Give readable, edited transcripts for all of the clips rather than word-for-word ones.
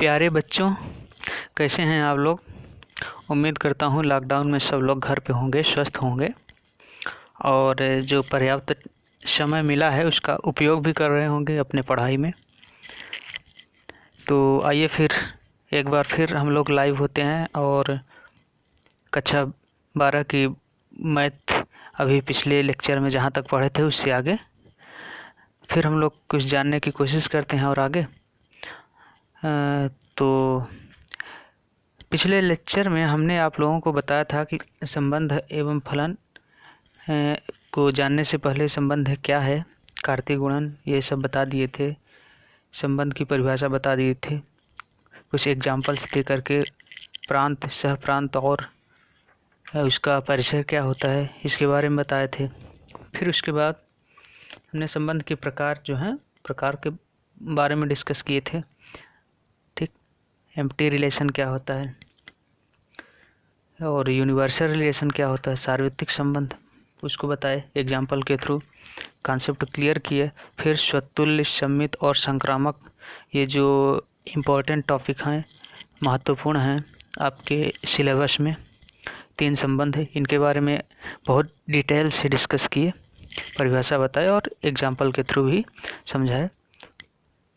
प्यारे बच्चों, कैसे हैं आप लोग। उम्मीद करता हूँ लॉकडाउन में सब लोग घर पे होंगे, स्वस्थ होंगे और जो पर्याप्त समय मिला है उसका उपयोग भी कर रहे होंगे अपने पढ़ाई में। तो आइए फिर एक बार फिर हम लोग लाइव होते हैं और कक्षा 12 की मैथ अभी पिछले लेक्चर में जहाँ तक पढ़े थे उससे आगे फिर हम लोग कुछ जानने की कोशिश करते हैं। और आगे तो पिछले लेक्चर में हमने आप लोगों को बताया था कि संबंध एवं फलन को जानने से पहले संबंध क्या है, कार्तीय गुणन ये सब बता दिए थे, संबंध की परिभाषा बता दिए थे, कुछ एग्जाम्पल्स दे करके प्रांत, सह प्रांत और उसका परिचय क्या होता है इसके बारे में बताए थे। फिर उसके बाद हमने संबंध के प्रकार जो हैं प्रकार के बारे में डिस्कस किए थे। ठीक, एम्प्टी रिलेशन क्या होता है और यूनिवर्सल रिलेशन क्या होता है, सार्वत्रिक संबंध उसको बताए एग्जाम्पल के थ्रू, कॉन्सेप्ट क्लियर किए। फिर स्वतुल्य, सम्मित और संक्रामक, ये जो इम्पोर्टेंट टॉपिक हैं, महत्वपूर्ण हैं आपके सिलेबस में, 3 संबंध है, इनके बारे में बहुत डिटेल से डिस्कस किए, परिभाषा बताए और एग्जाम्पल के थ्रू भी समझाए।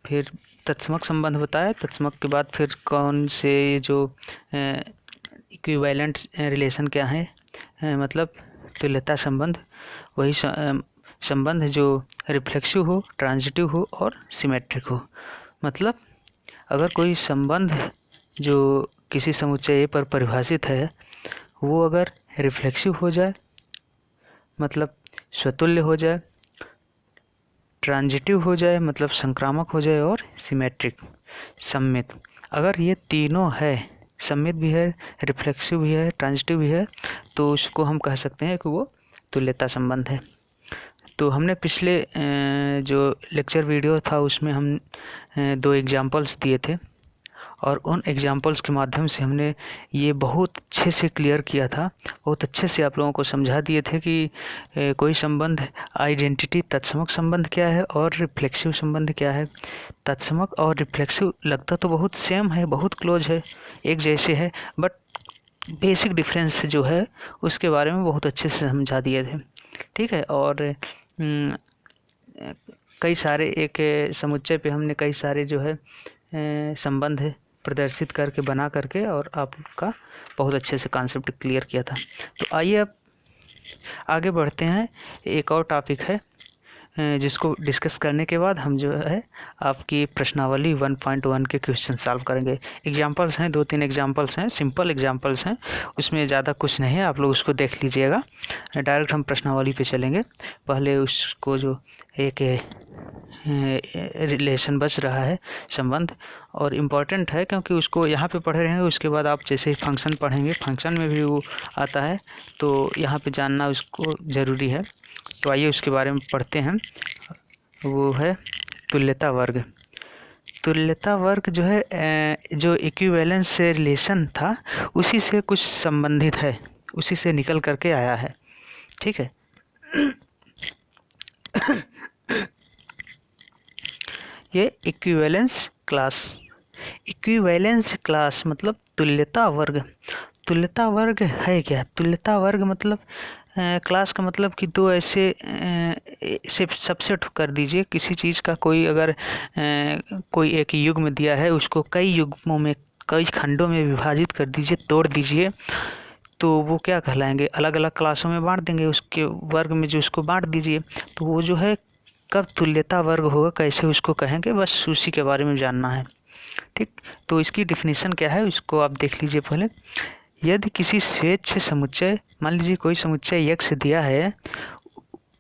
फिर तत्समक संबंध बताया। तत्समक के बाद फिर कौन से जो इक्विवेलेंट रिलेशन क्या है, मतलब तुल्यता संबंध, वही संबंध जो रिफ्लेक्सिव हो, ट्रांजिटिव हो और सिमेट्रिक हो। मतलब अगर कोई संबंध जो किसी समुच्चय पर परिभाषित है वो अगर रिफ्लेक्सिव हो जाए, मतलब स्वतुल्य हो जाए, ट्रांजिटिव हो जाए मतलब संक्रामक हो जाए, और सिमेट्रिक सम्मित, अगर ये तीनों है, सम्मित भी है, रिफ्लेक्सिव भी है, ट्रांजिटिव भी है, तो उसको हम कह सकते हैं कि वो तुल्यता संबंध है। तो हमने पिछले जो लेक्चर वीडियो था उसमें हम 2 एग्जाम्पल्स दिए थे और उन एग्जाम्पल्स के माध्यम से हमने ये बहुत अच्छे से क्लियर किया था, बहुत अच्छे से आप लोगों को समझा दिए थे कि कोई संबंध आइडेंटिटी तत्समक संबंध क्या है और रिफ्लेक्सिव संबंध क्या है। तत्समक और रिफ्लेक्सिव लगता तो बहुत सेम है, बहुत क्लोज है, एक जैसे है, बट बेसिक डिफरेंस जो है उसके बारे में बहुत अच्छे से समझा दिए थे। ठीक है, और कई सारे एक समुच्चय पे हमने कई सारे जो है संबंध है प्रदर्शित करके बना करके और आपका बहुत अच्छे से कॉन्सेप्ट क्लियर किया था। तो आइए अब आगे बढ़ते हैं। एक और टॉपिक है जिसको डिस्कस करने के बाद हम जो है आपकी प्रश्नावली 1.1 के क्वेश्चन सॉल्व करेंगे। एग्जांपल्स हैं, 2-3 एग्जांपल्स हैं, सिंपल एग्जांपल्स हैं, उसमें ज़्यादा कुछ नहीं है, आप लोग उसको देख लीजिएगा। डायरेक्ट हम प्रश्नावली पे चलेंगे। पहले उसको जो एक रिलेशन बच रहा है संबंध, और इम्पॉर्टेंट है क्योंकि उसको यहाँ पे पढ़े रहेंगे, उसके बाद आप जैसे ही फंक्शन पढ़ेंगे, फंक्शन में भी वो आता है, तो यहाँ पे जानना उसको ज़रूरी है। तो आइए उसके बारे में पढ़ते हैं। वो है तुल्यता वर्ग। तुल्यता वर्ग जो है जो इक्विवेलेंस से रिलेशन था उसी से कुछ संबंधित है, उसी से निकल करके आया है। ठीक है। ये इक्विवेलेंस क्लास, इक्विवेलेंस क्लास मतलब तुल्यता वर्ग। तुल्यता वर्ग है क्या? तुल्यता वर्ग मतलब क्लास का मतलब कि 2 ऐसे से सबसेट कर दीजिए किसी चीज़ का। कोई अगर कोई एक युग्म दिया है उसको कई युग्मों में, कई खंडों में विभाजित कर दीजिए, तोड़ दीजिए, तो वो क्या कहलाएंगे, अलग अलग क्लासों में बांट देंगे, उसके वर्ग में जो उसको बांट दीजिए, तो वो जो है कब तुल्यता वर्ग होगा, कैसे उसको कहेंगे, बस उसी के बारे में जानना है। ठीक, तो इसकी डिफिनीशन क्या है उसको आप देख लीजिए पहले। यदि किसी स्वेच्छ समुच्चय, मान लीजिए कोई समुच्चय x दिया है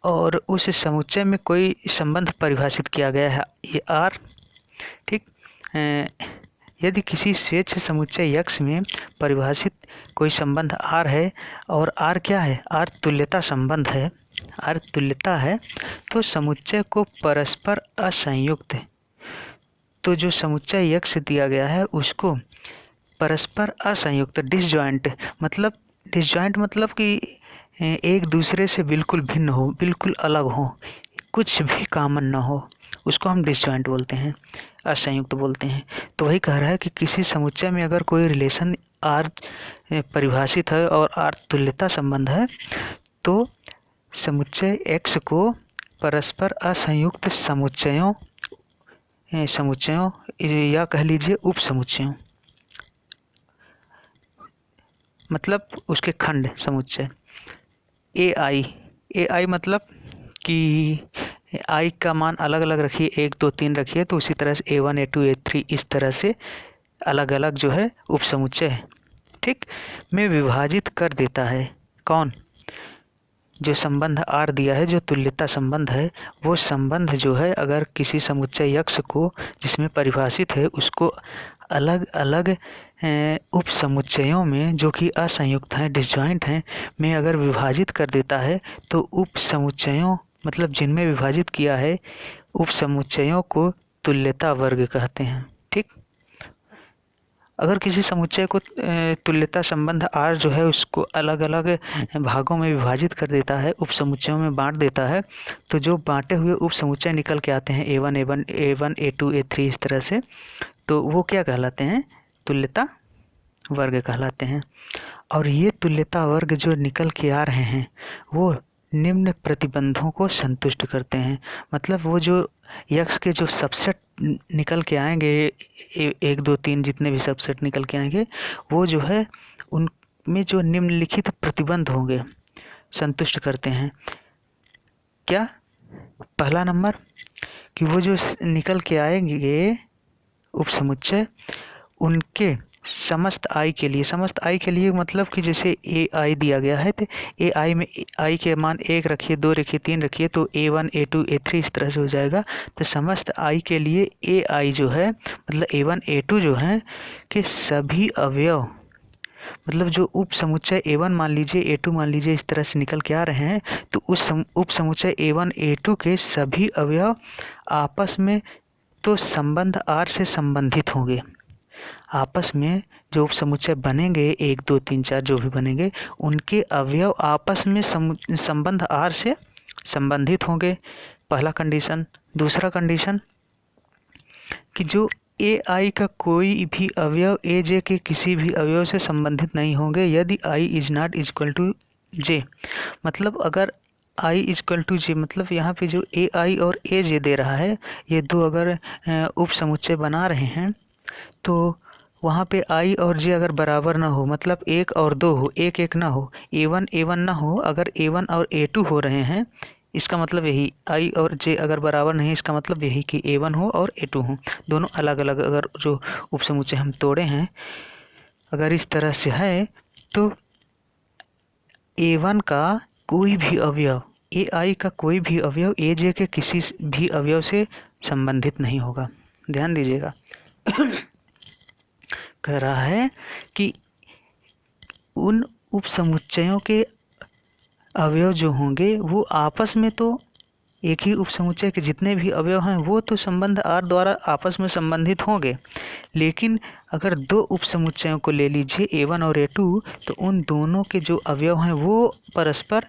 और उस समुच्चय में कोई संबंध परिभाषित किया गया है, ये r। ठीक, यदि किसी स्वेच्छ समुच्चय x में परिभाषित कोई संबंध r है और r क्या है, r तुल्यता संबंध है, r तुल्यता है, तो समुच्चय को परस्पर असंयुक्त, तो जो समुच्चय x दिया गया है उसको परस्पर असंयुक्त, डिसजॉइंट, मतलब डिसजॉइंट मतलब कि एक दूसरे से बिल्कुल भिन्न हो, बिल्कुल अलग हो, कुछ भी कॉमन ना हो, उसको हम डिसजॉइंट बोलते हैं, असंयुक्त बोलते हैं। तो वही कह रहा है कि किसी समुच्चय में अगर कोई रिलेशन आर परिभाषित है और आर तुल्यता संबंध है, तो समुच्चय एक्स को परस्पर असंयुक्त समुच्चयों समुच्चयों या कह लीजिए उप समुच्चयों, मतलब उसके खंड समुच्चय ए आई मतलब कि आई का मान अलग अलग रखिए, 1 2 3 रखिए, तो उसी तरह से A1 A2 A3 इस तरह से अलग अलग जो है उप समुच्चय है, ठीक, में विभाजित कर देता है। कौन? जो संबंध आर दिया है, जो तुल्यता संबंध है, वो संबंध जो है अगर किसी समुच्चय यक्ष को जिसमें परिभाषित है उसको अलग अलग उप समुच्चयों में जो कि असंयुक्त हैं, डिसजॉइंट हैं, में अगर विभाजित कर देता है, तो उप समुच्चयों मतलब जिनमें विभाजित किया है उप समुच्चयों को तुल्यता वर्ग कहते हैं, ठीक। अगर किसी समुच्चय को तुल्यता संबंध आर जो है उसको अलग अलग भागों में विभाजित कर देता है, उप समुच्चयों में बांट देता है, तो जो बांटे हुए उप समुच्चय निकल के आते हैं A1 A2 A3 इस तरह से, तो वो क्या कहलाते हैं? तुल्यता वर्ग कहलाते हैं। और ये तुल्यता वर्ग जो निकल के आ रहे हैं वो निम्न प्रतिबंधों को संतुष्ट करते हैं। मतलब वो जो यक्स के जो सबसेट निकल के आएंगे, 1 2 3 जितने भी सबसेट निकल के आएंगे, वो जो है उनमें जो निम्नलिखित प्रतिबंध होंगे संतुष्ट करते हैं। क्या? पहला नंबर कि वो जो निकल के आएंगे उप समुच्चय उनके समस्त आई के लिए मतलब कि जैसे ए आई दिया गया है, तो ए आई में आई के मान 1 रखिए, 2 रखिए, 3 रखिए, तो A1 A2 A3 इस तरह से हो जाएगा। तो समस्त आई के लिए ए आई जो है मतलब A1 A2 जो है कि सभी अवयव, मतलब जो उप समुच्चय A1 मान लीजिए, A2 मान लीजिए, इस तरह से निकल के आ रहे हैं, तो उस उप समुच्चय A1 A2 के सभी अवयव आपस में तो संबंध आर से संबंधित होंगे। आपस में जो उप समुच्चय बनेंगे 1 2 3 4 जो भी बनेंगे, उनके अवयव आपस में संबंध आर से संबंधित होंगे, पहला कंडीशन। दूसरा कंडीशन कि जो ए आई का कोई भी अवयव ए जे के किसी भी अवयव से संबंधित नहीं होंगे यदि I is not equal to जे। मतलब अगर आई इक्वल टू जे, मतलब यहाँ पे जो ए आई और ए जे दे रहा है, ये दो अगर उप समुच्चय बना रहे हैं, तो वहाँ पे आई और जे अगर बराबर ना हो, मतलब 1 और 2 हो, 1 1 ना हो, A1 ना हो, अगर A1 और A2 हो रहे हैं, इसका मतलब यही, आई और जे अगर बराबर नहीं, इसका मतलब यही कि A1 हो और A2 हो, दोनों अलग अलग अगर जो उप समुच्चय हम तोड़े हैं अगर इस तरह से है, तो A1 का कोई भी अवयव, ए आई का कोई भी अवयव ए जे के किसी भी अवयव से संबंधित नहीं होगा। ध्यान दीजिएगा। कह रहा है कि उन उप समुच्चयों के अवयव जो होंगे वो आपस में तो एक ही उप समुच्चय के जितने भी अवयव हैं वो तो संबंध आर द्वारा आपस में संबंधित होंगे, लेकिन अगर दो उप समुच्चयों को ले लीजिए A1 और A2, तो उन दोनों के जो अवयव हैं वो परस्पर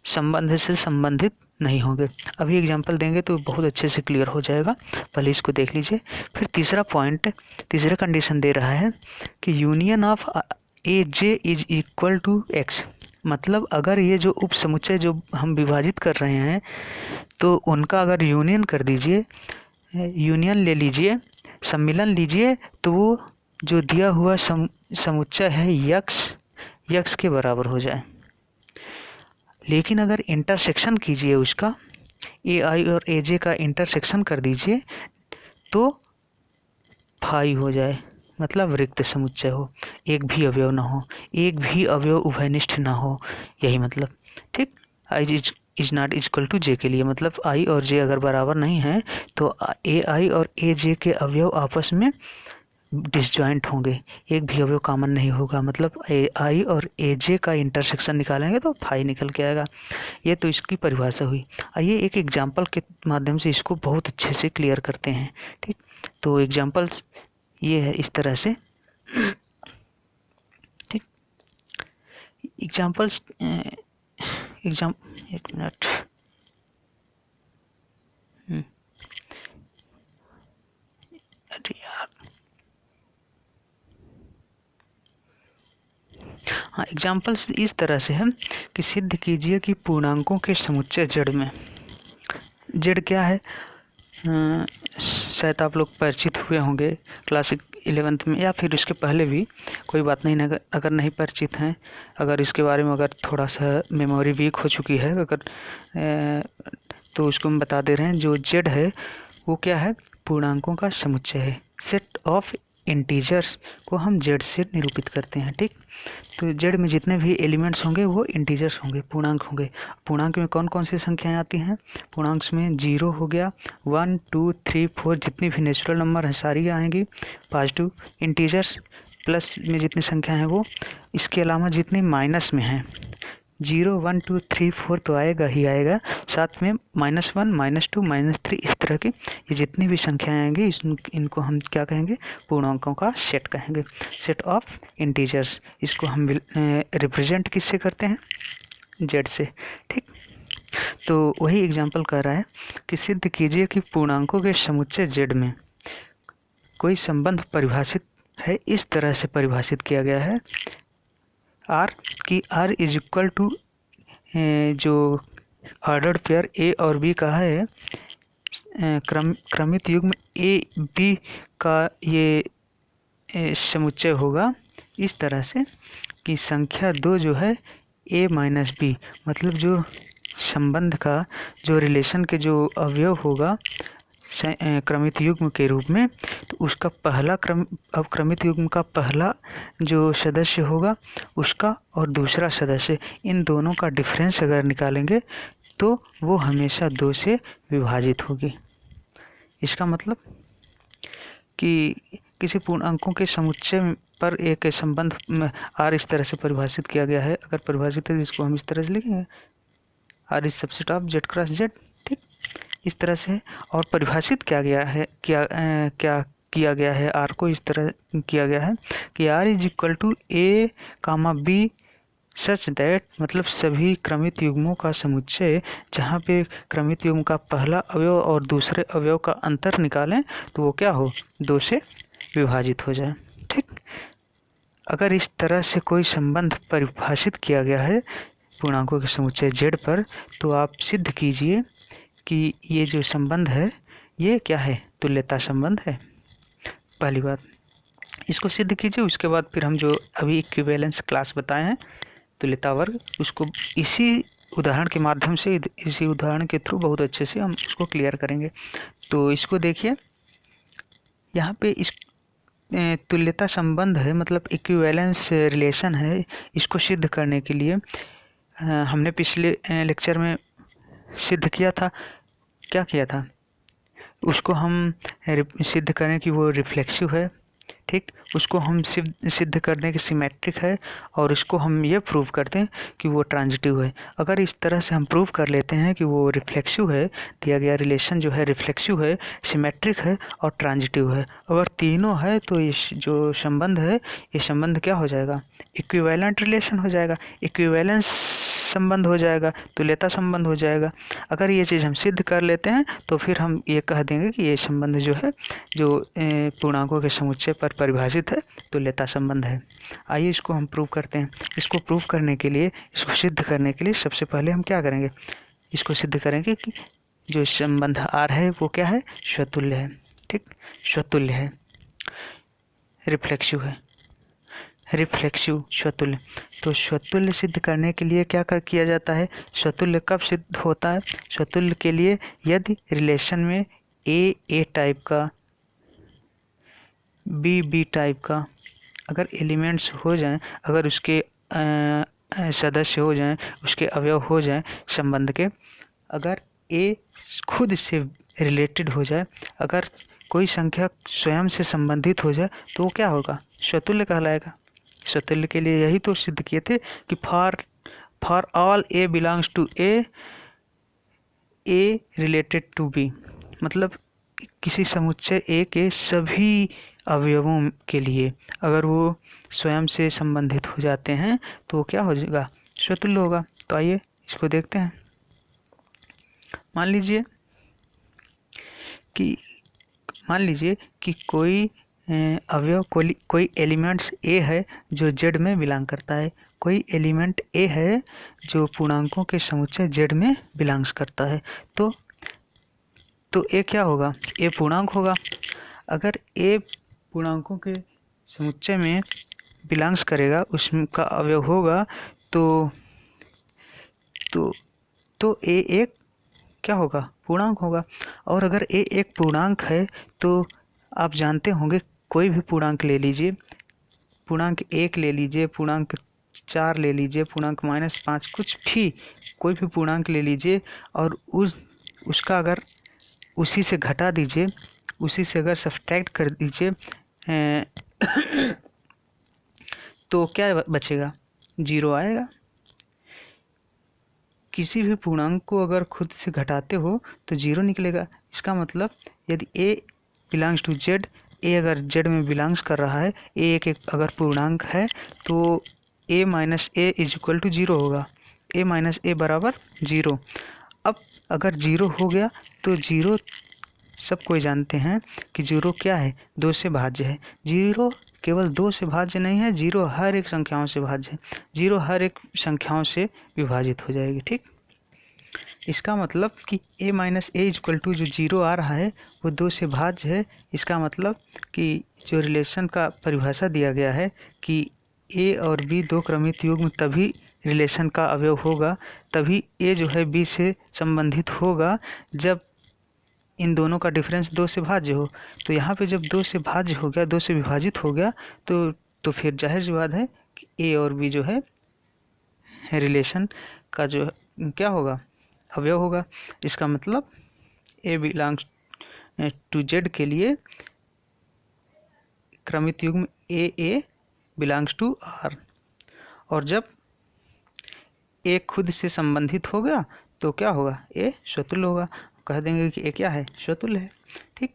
संबंध से संबंधित नहीं होंगे। अभी एग्जांपल देंगे तो बहुत अच्छे से क्लियर हो जाएगा, पहले इसको देख लीजिए। फिर तीसरा पॉइंट, तीसरा कंडीशन दे रहा है कि union of A J is equal to x. मतलब अगर ये जो उप समुच्चय जो हम विभाजित कर रहे हैं, तो उनका अगर यूनियन कर दीजिए, यूनियन ले लीजिए, सम्मिलन लीजिए, तो वो जो दिया हुआ समुच्चय है यक्स के बराबर हो जाए। लेकिन अगर इंटरसेक्शन कीजिए उसका, ए आई और ए जे का इंटरसेक्शन कर दीजिए, तो फाई हो जाए, मतलब रिक्त समुच्चय हो, एक भी अवयव ना हो, एक भी अवयव उभयनिष्ठ ना हो, यही मतलब, ठीक। I is not equal to जे के लिए मतलब आई और जे अगर बराबर नहीं है तो ए आई और ए जे के अवयव आपस में डिसजॉइंट होंगे, एक भी अवयव कॉमन नहीं होगा, मतलब ए आई और ए जे का इंटरसेक्शन निकालेंगे तो फाई निकल के आएगा। ये तो इसकी परिभाषा हुई। आइए एक एग्जांपल के माध्यम से इसको बहुत अच्छे से क्लियर करते हैं, ठीक। तो एग्जांपल्स ये है इस तरह से, ठीक। एग्जांपल्स एक मिनट, हाँ, एग्जाम्पल्स इस तरह से है कि सिद्ध कीजिए कि पूर्णांकों के समुच्चय जेड में, जेड क्या है, शायद आप लोग परिचित हुए होंगे क्लास 11th में या फिर उसके पहले भी, कोई बात नहीं, अगर नहीं परिचित हैं, अगर इसके बारे में अगर थोड़ा सा मेमोरी वीक हो चुकी है तो उसको हम बता दे रहे हैं। जो जेड है वो क्या है, पूर्णांकों का समुच्चय है। सेट ऑफ इंटीजर्स को हम जेड से निरूपित करते हैं। ठीक, तो जेड में जितने भी एलिमेंट्स होंगे वो इंटीजर्स होंगे, पूर्णांक होंगे। पूर्णांक में कौन कौन सी संख्याएं आती हैं, पूर्णांक में 0 हो गया, 1 2 3 4 जितनी भी नेचुरल नंबर हैं सारी आएंगी, पॉजिटिव। इंटीजर्स प्लस में जितनी संख्या हैं वो, इसके अलावा जितनी माइनस में हैं 0 1 2 3 4 तो आएगा ही आएगा, साथ में -1 -2 -3 इस तरह की ये जितनी भी संख्याएं आएंगी इनको हम क्या कहेंगे, पूर्णांकों का सेट कहेंगे, सेट ऑफ इंटीजर्स। इसको हम रिप्रेजेंट किससे करते हैं, जेड से। ठीक, तो वही एग्जांपल कर रहा है कि सिद्ध कीजिए कि पूर्णांकों के समुच्चय जेड में कोई संबंध परिभाषित है। इस तरह से परिभाषित किया गया है आर की आर इज इक्वल टू जो ऑर्डर्ड पेयर ए और बी का है, क्रमित युग्म ए बी का ये समुच्चय होगा इस तरह से कि संख्या 2 जो है ए माइनस बी, मतलब जो संबंध का जो रिलेशन के जो अवयव होगा क्रमित युग्म के रूप में, तो उसका पहला क्रम, अब क्रमित युग्म का पहला जो सदस्य होगा उसका और दूसरा सदस्य, इन दोनों का डिफरेंस अगर निकालेंगे तो वो हमेशा 2 से विभाजित होगी। इसका मतलब कि किसी पूर्णांकों के समुच्चय पर एक संबंध आर इस तरह से परिभाषित किया गया है। अगर परिभाषित है इसको हम इस तरह से लिखेंगे, R is subset of Z cross Z. ठीक, इस तरह से। और परिभाषित किया गया है, क्या किया गया है, आर को इस तरह किया गया है कि R is equal to a comma b such that, मतलब सभी क्रमित युग्मों का समुच्चय जहाँ पे क्रमित युग्म का पहला अवयव और दूसरे अवयव का अंतर निकालें तो वो क्या हो, 2 से विभाजित हो जाए। ठीक, अगर इस तरह से कोई संबंध परिभाषित किया गया है पूर्णांकों के समुच्चय जेड पर, तो आप सिद्ध कीजिए कि ये जो संबंध है ये क्या है, तुल्यता संबंध है। पहली बात इसको सिद्ध कीजिए, उसके बाद फिर हम जो अभी इक्विवेलेंस क्लास बताए हैं तुल्यता वर्ग, उसको इसी उदाहरण के माध्यम से, इसी उदाहरण के थ्रू बहुत अच्छे से हम उसको क्लियर करेंगे। तो इसको देखिए, यहाँ पे इस तुल्यता संबंध है, मतलब इक्विवेलेंस रिलेशन है। इसको सिद्ध करने के लिए हमने पिछले लेक्चर में सिद्ध किया था, क्या किया था, उसको हम सिद्ध करें कि वो रिफ्लेक्सिव है। ठीक, उसको हम सिद्ध कर दें कि सिमेट्रिक है, और उसको हम ये प्रूव कर दें कि वो ट्रांजिटिव है। अगर इस तरह से हम प्रूव कर लेते हैं कि वो रिफ्लेक्सिव है, दिया गया रिलेशन जो है रिफ्लेक्सिव है, सिमेट्रिक है और ट्रांजिटिव है, अगर तीनों है तो ये जो संबंध है ये संबंध क्या हो जाएगा, इक्विवेलेंट रिलेशन हो जाएगा, इक्विवेलेंस संबंध हो जाएगा, तुल्यता संबंध हो जाएगा। अगर ये चीज़ हम सिद्ध कर लेते हैं तो फिर हम ये कह देंगे कि ये संबंध जो है जो पूर्णांकों के समुच्चय पर परिभाषित है तुल्यता संबंध है। आइए इसको हम प्रूव करते हैं। इसको प्रूव करने के लिए, इसको सिद्ध करने के लिए सबसे पहले हम क्या करेंगे, इसको सिद्ध करेंगे कि जो संबंध आर है वो क्या है, स्वतुल्य है। ठीक, स्वतुल्य है, रिफ्लेक्सिव है, रिफ्लेक्सिव स्वतुल्य। तो स्वतुल्य सिद्ध करने के लिए क्या किया जाता है, स्वतुल्य कब सिद्ध होता है, स्वतुल्य के लिए यदि रिलेशन में ए टाइप का, बी टाइप का अगर एलिमेंट्स हो जाएं, अगर उसके सदस्य हो जाएं, उसके अवयव हो जाएं संबंध के, अगर ए खुद से रिलेटेड हो जाए, अगर कोई संख्या स्वयं से संबंधित हो जाए तो वो क्या होगा, स्वतुल्य कहलाएगा। स्वतुल्य के लिए यही तो सिद्ध किए थे कि for all a belongs to a related to b, मतलब किसी समुच्चय ए के सभी अवयवों के लिए अगर वो स्वयं से संबंधित हो जाते हैं तो वो क्या हो जाएगा, स्वतुल्य होगा। तो आइए इसको देखते हैं। मान लीजिए कि कोई अवयव, कोई एलिमेंट्स ए है जो जेड में बिलोंग करता है, कोई एलिमेंट ए है जो पूर्णांकों के समुच्चय जेड में बिलोंग्स करता है, तो ए क्या होगा? ए पूर्णांक होगा। अगर ए पूर्णांकों के समुच्चय में बिलोंग्स करेगा, उसका अवयव होगा, तो तो तो ए एक क्या होगा? पूर्णांक होगा। और अगर ए एक पूर्णांक है तो आप जानते होंगे, कोई भी पूर्णांक ले लीजिए, पूर्णांक 1 ले लीजिए, पूर्णांक 4 ले लीजिए, पूर्णांक -5, कुछ भी कोई भी पूर्णांक ले लीजिए और उसका अगर उसी से घटा दीजिए, उसी से अगर सब्ट्रैक्ट कर दीजिए तो क्या बचेगा? 0 आएगा। किसी भी पूर्णांक को अगर खुद से घटाते हो तो 0 निकलेगा। इसका मतलब यदि a belongs to z, a अगर z में बिलोंग्स कर रहा है, a एक अगर पूर्णांक है, तो a minus a is equal to 0 होगा। a माइनस ए बराबर 0। अब अगर 0 हो गया तो 0 सब कोई जानते हैं कि 0 क्या है? 2 से भाज्य है। 0 केवल 2 से भाज्य नहीं है, 0 हर एक संख्याओं से भाज्य है। 0 हर एक संख्याओं से विभाजित हो जाएगी। ठीक, इसका मतलब कि a minus a equal to जो 0 आ रहा है वो 2 से भाज्य है। इसका मतलब कि जो रिलेशन का परिभाषा दिया गया है कि a और b दो क्रमित युग्म तभी रिलेशन का अवयव होगा, तभी a जो है b से संबंधित होगा जब इन दोनों का डिफरेंस 2 से भाज्य हो। तो यहाँ पे जब 2 से भाज्य हो गया, 2 से विभाजित हो गया, तो फिर जाहिर सी बात है कि a और b जो है रिलेशन का जो क्या होगा? अवयव होगा। इसका मतलब a बिलोंग्स टू z के लिए क्रमित युग्म a बिलोंग्स टू r, और जब a खुद से संबंधित हो गया तो क्या होगा? a स्वतुल्य होगा। कह देंगे कि a क्या है? स्वतुल्य है। ठीक,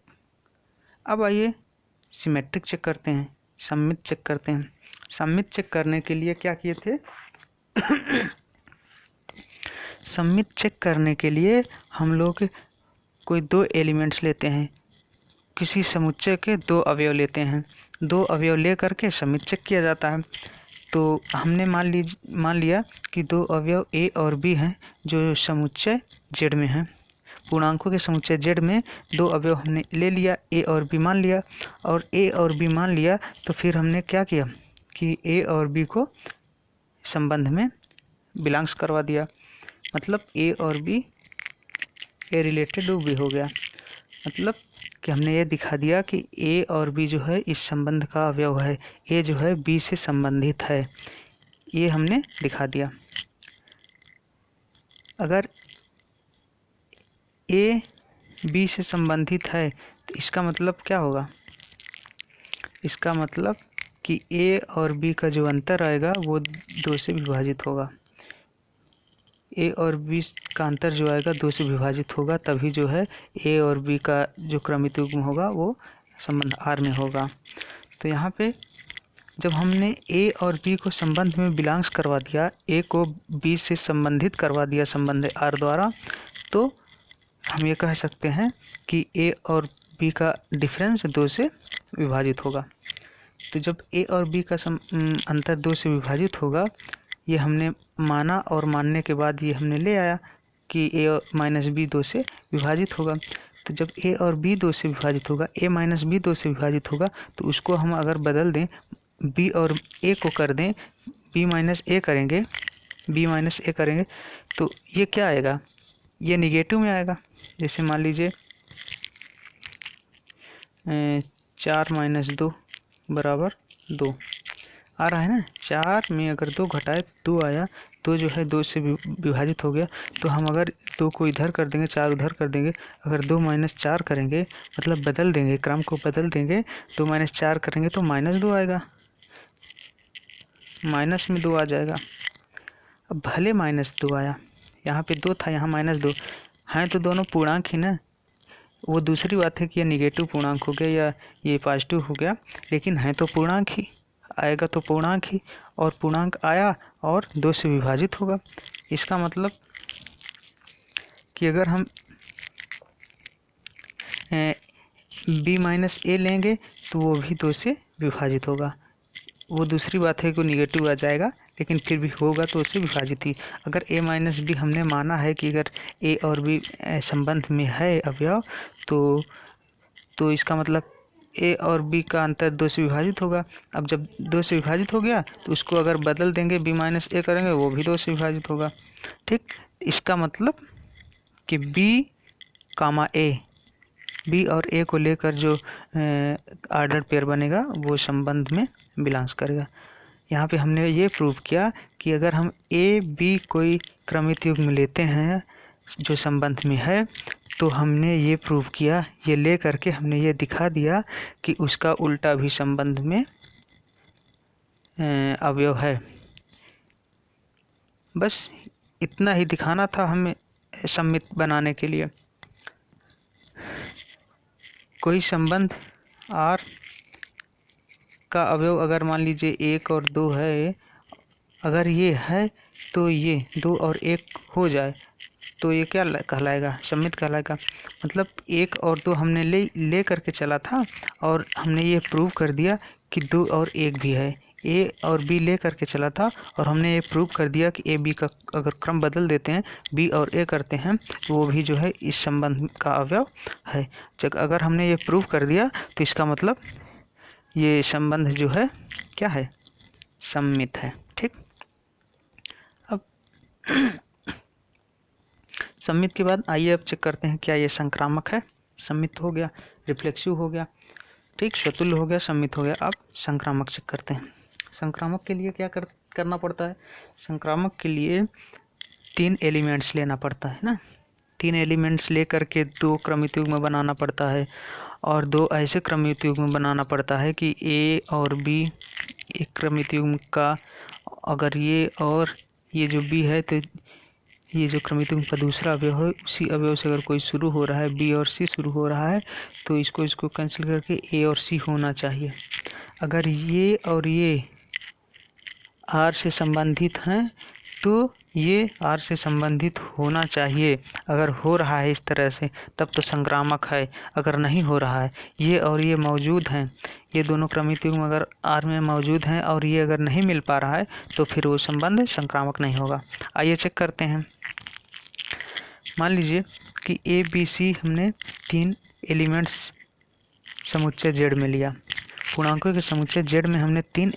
अब आइए सिमेट्रिक चेक करते हैं, सममित चेक करते हैं। सममित चेक करने के लिए क्या किए थे? सममित चेक करने के लिए हम लोग कोई 2 एलिमेंट्स लेते हैं, किसी समुच्चय के 2 अवयव लेते हैं, 2 अवयव ले करके सममित चेक किया जाता है। तो हमने मान लिया कि 2 अवयव a और b हैं जो समुच्चय z में हैं। पूर्णांकों के समुच्चय z में 2 अवयव हमने ले लिया, a और b मान लिया, और a और b मान लिया तो फिर हमने क्या किया कि a और b को संबंध में बिलोंग्स करवा दिया। मतलब a और b ए रिलेटेड b हो गया। मतलब कि हमने ये दिखा दिया कि a और b जो है इस संबंध का अवयव है, a जो है b से संबंधित है, ये हमने दिखा दिया। अगर a b से संबंधित है तो इसका मतलब क्या होगा? इसका मतलब कि a और b का जो अंतर आएगा वो 2 से विभाजित होगा। a और b का अंतर जो आएगा 2 से विभाजित होगा, तभी जो है a और b का जो क्रमित युग्म होगा वो संबंध R में होगा। तो यहाँ पे जब हमने a और b को संबंध में बिलोंग्स करवा दिया, a को b से संबंधित करवा दिया संबंध R द्वारा, तो हम ये कह सकते हैं कि a और b का डिफरेंस 2 से विभाजित होगा। तो जब a और b का अंतर 2 से विभाजित होगा, ये हमने माना, और मानने के बाद ये हमने ले आया कि a माइनस b 2 से विभाजित होगा। तो जब a और b 2 से विभाजित होगा, a माइनस b 2 से विभाजित होगा, तो उसको हम अगर बदल दें, b और a को कर दें b माइनस a करेंगे, तो ये क्या आएगा? ये निगेटिव में आएगा। जैसे मान लीजिए 4 माइनस 2 बराबर 2 आ रहा है ना। 4 में अगर 2 घटाए 2 आया, 2 जो है 2 से विभाजित हो गया। तो हम अगर 2 को इधर कर देंगे, 4 उधर कर देंगे, अगर 2 माइनस 4 करेंगे, मतलब बदल देंगे, क्रम को बदल देंगे, 2 माइनस 4 करेंगे तो माइनस 2 आएगा, माइनस में 2 आ जाएगा। अब भले माइनस 2 आया, यहाँ पे 2 था, यहाँ माइनस 2 हैं, तो दोनों पूर्णांक ही ना। वो दूसरी बात है कि ये निगेटिव पूर्णांक हो गया या ये पॉजिटिव हो गया, लेकिन है तो पूर्णांक ही, आएगा तो पूर्णांक ही, और पूर्णांक आया और 2 से विभाजित होगा। इसका मतलब कि अगर हम b माइनस ए लेंगे तो वो भी 2 से विभाजित होगा। वो दूसरी बात है कि निगेटिव आ जाएगा, लेकिन फिर भी होगा तो उससे विभाजित ही। अगर a माइनस बी हमने माना है कि अगर a और b संबंध में है अवयव, तो इसका मतलब a और b का अंतर 2 से विभाजित होगा। अब जब 2 से विभाजित हो गया तो उसको अगर बदल देंगे b माइनस a करेंगे, वो भी 2 से विभाजित होगा। ठीक, इसका मतलब कि b कामा a, बी और ए को लेकर जो आर्डर पेयर बनेगा वो संबंध में बिलोंग्स करेगा। यहाँ पे हमने ये प्रूव किया कि अगर हम ए बी कोई क्रमित युग्म लेते हैं जो संबंध में है, तो हमने ये प्रूव किया, ये ले करके हमने ये दिखा दिया कि उसका उल्टा भी संबंध में अवयव है। बस इतना ही दिखाना था हमें सम्मित बनाने के लिए। कोई संबंध R का अवयव अगर मान लीजिए 1 और 2 है, अगर ये है तो ये 2 और 1 हो जाए तो ये क्या कहलाएगा? सम्मित कहलाएगा। मतलब 1 और 2 हमने ले करके चला था और हमने ये प्रूव कर दिया कि 2 और 1 भी है। ए और बी ले करके चला था और हमने ये प्रूव कर दिया कि ए बी का अगर क्रम बदल देते हैं, बी और ए करते हैं, तो वो भी जो है इस संबंध का अवयव है। जब अगर हमने ये प्रूव कर दिया तो इसका मतलब ये संबंध जो है क्या है? सम्मित है। ठीक, अब सम्मित के बाद आइए अब चेक करते हैं क्या ये संक्रामक है। सम्मित हो गया, रिफ्लेक्सिव हो गया, ठीक, स्वतुल्य हो गया, सम्मित हो गया। अब संक्रामक चेक करते हैं। संक्रामक के लिए क्या करना पड़ता है? संक्रामक के लिए 3 एलिमेंट्स लेना पड़ता है ना। 3 एलिमेंट्स ले करके 2 क्रमित युग्म बनाना पड़ता है और 2 ऐसे क्रमित युग्म बनाना पड़ता है कि ए और बी एक क्रमित युग्म का, अगर ये और ये जो बी है तो ये जो क्रमित युग्म का दूसरा अवयव है, उसी अवयव से अगर कोई शुरू हो रहा है, बी और सी शुरू हो रहा है, तो इसको कैंसिल करके ए और सी होना चाहिए। अगर ये और ये आर से संबंधित हैं तो ये आर से संबंधित होना चाहिए। अगर हो रहा है इस तरह से तब तो संक्रामक है। अगर नहीं हो रहा है, ये और ये मौजूद हैं, ये दोनों क्रमित युग्म अगर आर में मौजूद हैं और ये अगर नहीं मिल पा रहा है, तो फिर वो संबंध संक्रामक नहीं होगा। आइए चेक करते हैं। मान लीजिए कि ए बी सी हमने 3 एलिमेंट्स समुच्चय जेड में लिया। पूर्णांकों के समुच्चय जेड में हमने 3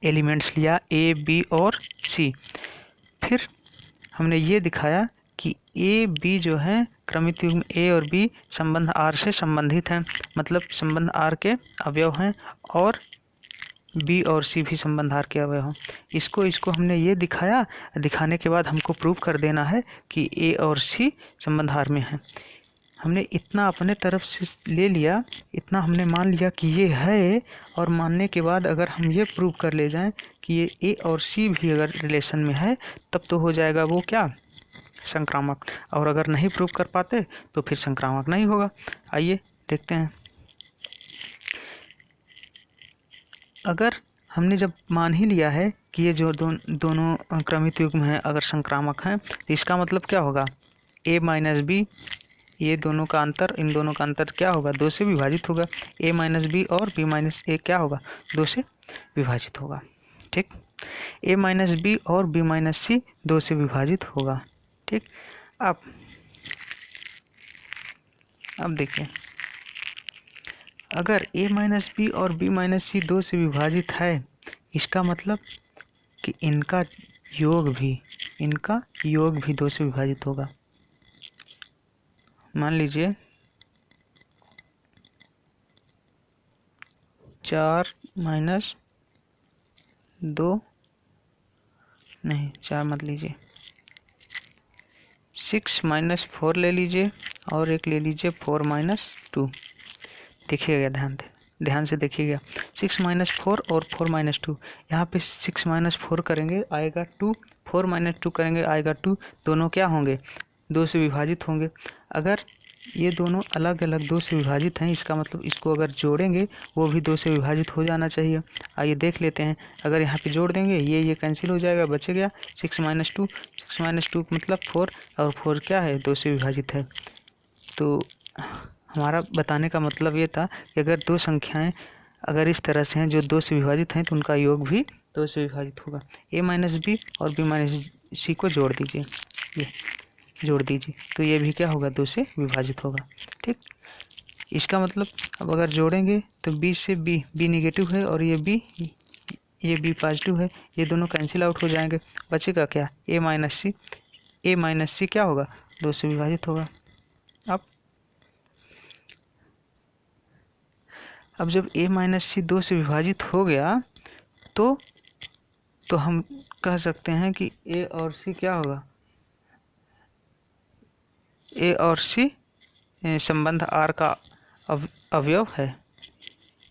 एलिमेंट्स लिया, ए बी और सी। फिर हमने ये दिखाया कि ए बी जो है क्रमित युग्म ए और बी संबंध आर से संबंधित हैं, मतलब संबंध आर के अवयव हैं, और बी और सी भी संबंध आर के अवयव हैं। इसको हमने ये दिखाया। दिखाने के बाद हमको प्रूव कर देना है कि ए और सी संबंध आर में है। हमने इतना अपने तरफ से ले लिया, इतना हमने मान लिया कि ये है, और मानने के बाद अगर हम ये प्रूव कर ले जाएं कि ये ए और सी भी अगर रिलेशन में है, तब तो हो जाएगा वो क्या? संक्रामक। और अगर नहीं प्रूव कर पाते तो फिर संक्रामक नहीं होगा। आइए देखते हैं। अगर हमने जब मान ही लिया है कि ये जो दोनों क्रमित युग्म हैं अगर संक्रामक हैं, तो इसका मतलब क्या होगा? ए माइनस बी, ये दोनों का अंतर, इन दोनों का अंतर क्या होगा? 2 से विभाजित होगा। ए माइनस बी और बी माइनस ए क्या होगा? 2 से विभाजित होगा। ठीक, ए माइनस बी और बी माइनस सी 2 से विभाजित होगा। ठीक, अब देखिए, अगर ए माइनस बी और बी माइनस सी 2 से विभाजित है, इसका मतलब कि इनका योग भी 2 से विभाजित होगा। मान लीजिए 4 माइनस 2, नहीं 4 मत लीजिए, 6 माइनस 4 ले लीजिए और एक ले लीजिए 4 माइनस 2। देखिएगा, ध्यान से देखिएगा, 6 माइनस 4 और 4 माइनस 2। यहाँ पे 6 माइनस 4 करेंगे आएगा 2, 4 माइनस 2 करेंगे आएगा 2। दोनों क्या होंगे? 2 से विभाजित होंगे। अगर ये दोनों अलग अलग 2 से विभाजित हैं, इसका मतलब इसको अगर जोड़ेंगे वो भी 2 से विभाजित हो जाना चाहिए। आइए देख लेते हैं। अगर यहाँ पे जोड़ देंगे ये कैंसिल हो जाएगा, बचेगा 6 माइनस 2। 6 माइनस 2 मतलब 4, और 4 क्या है? 2 से विभाजित है। तो हमारा बताने का मतलब ये था कि अगर 2 संख्याएं अगर इस तरह से हैं जो 2 से विभाजित हैं तो उनका योग भी 2 से विभाजित होगा। a माइनस बी और b माइनस सी को जोड़ दीजिए, ये जोड़ दीजिए तो ये भी क्या होगा, 2 से विभाजित होगा। ठीक, इसका मतलब अब अगर जोड़ेंगे तो b से b निगेटिव है और ये b पॉजिटिव है, ये दोनों कैंसिल आउट हो जाएंगे, बचेगा क्या, a माइनस सी क्या होगा, 2 से विभाजित होगा। अब जब a माइनस सी 2 से विभाजित हो गया तो हम कह सकते हैं कि a और c क्या होगा, a और c संबंध R का अवयव है।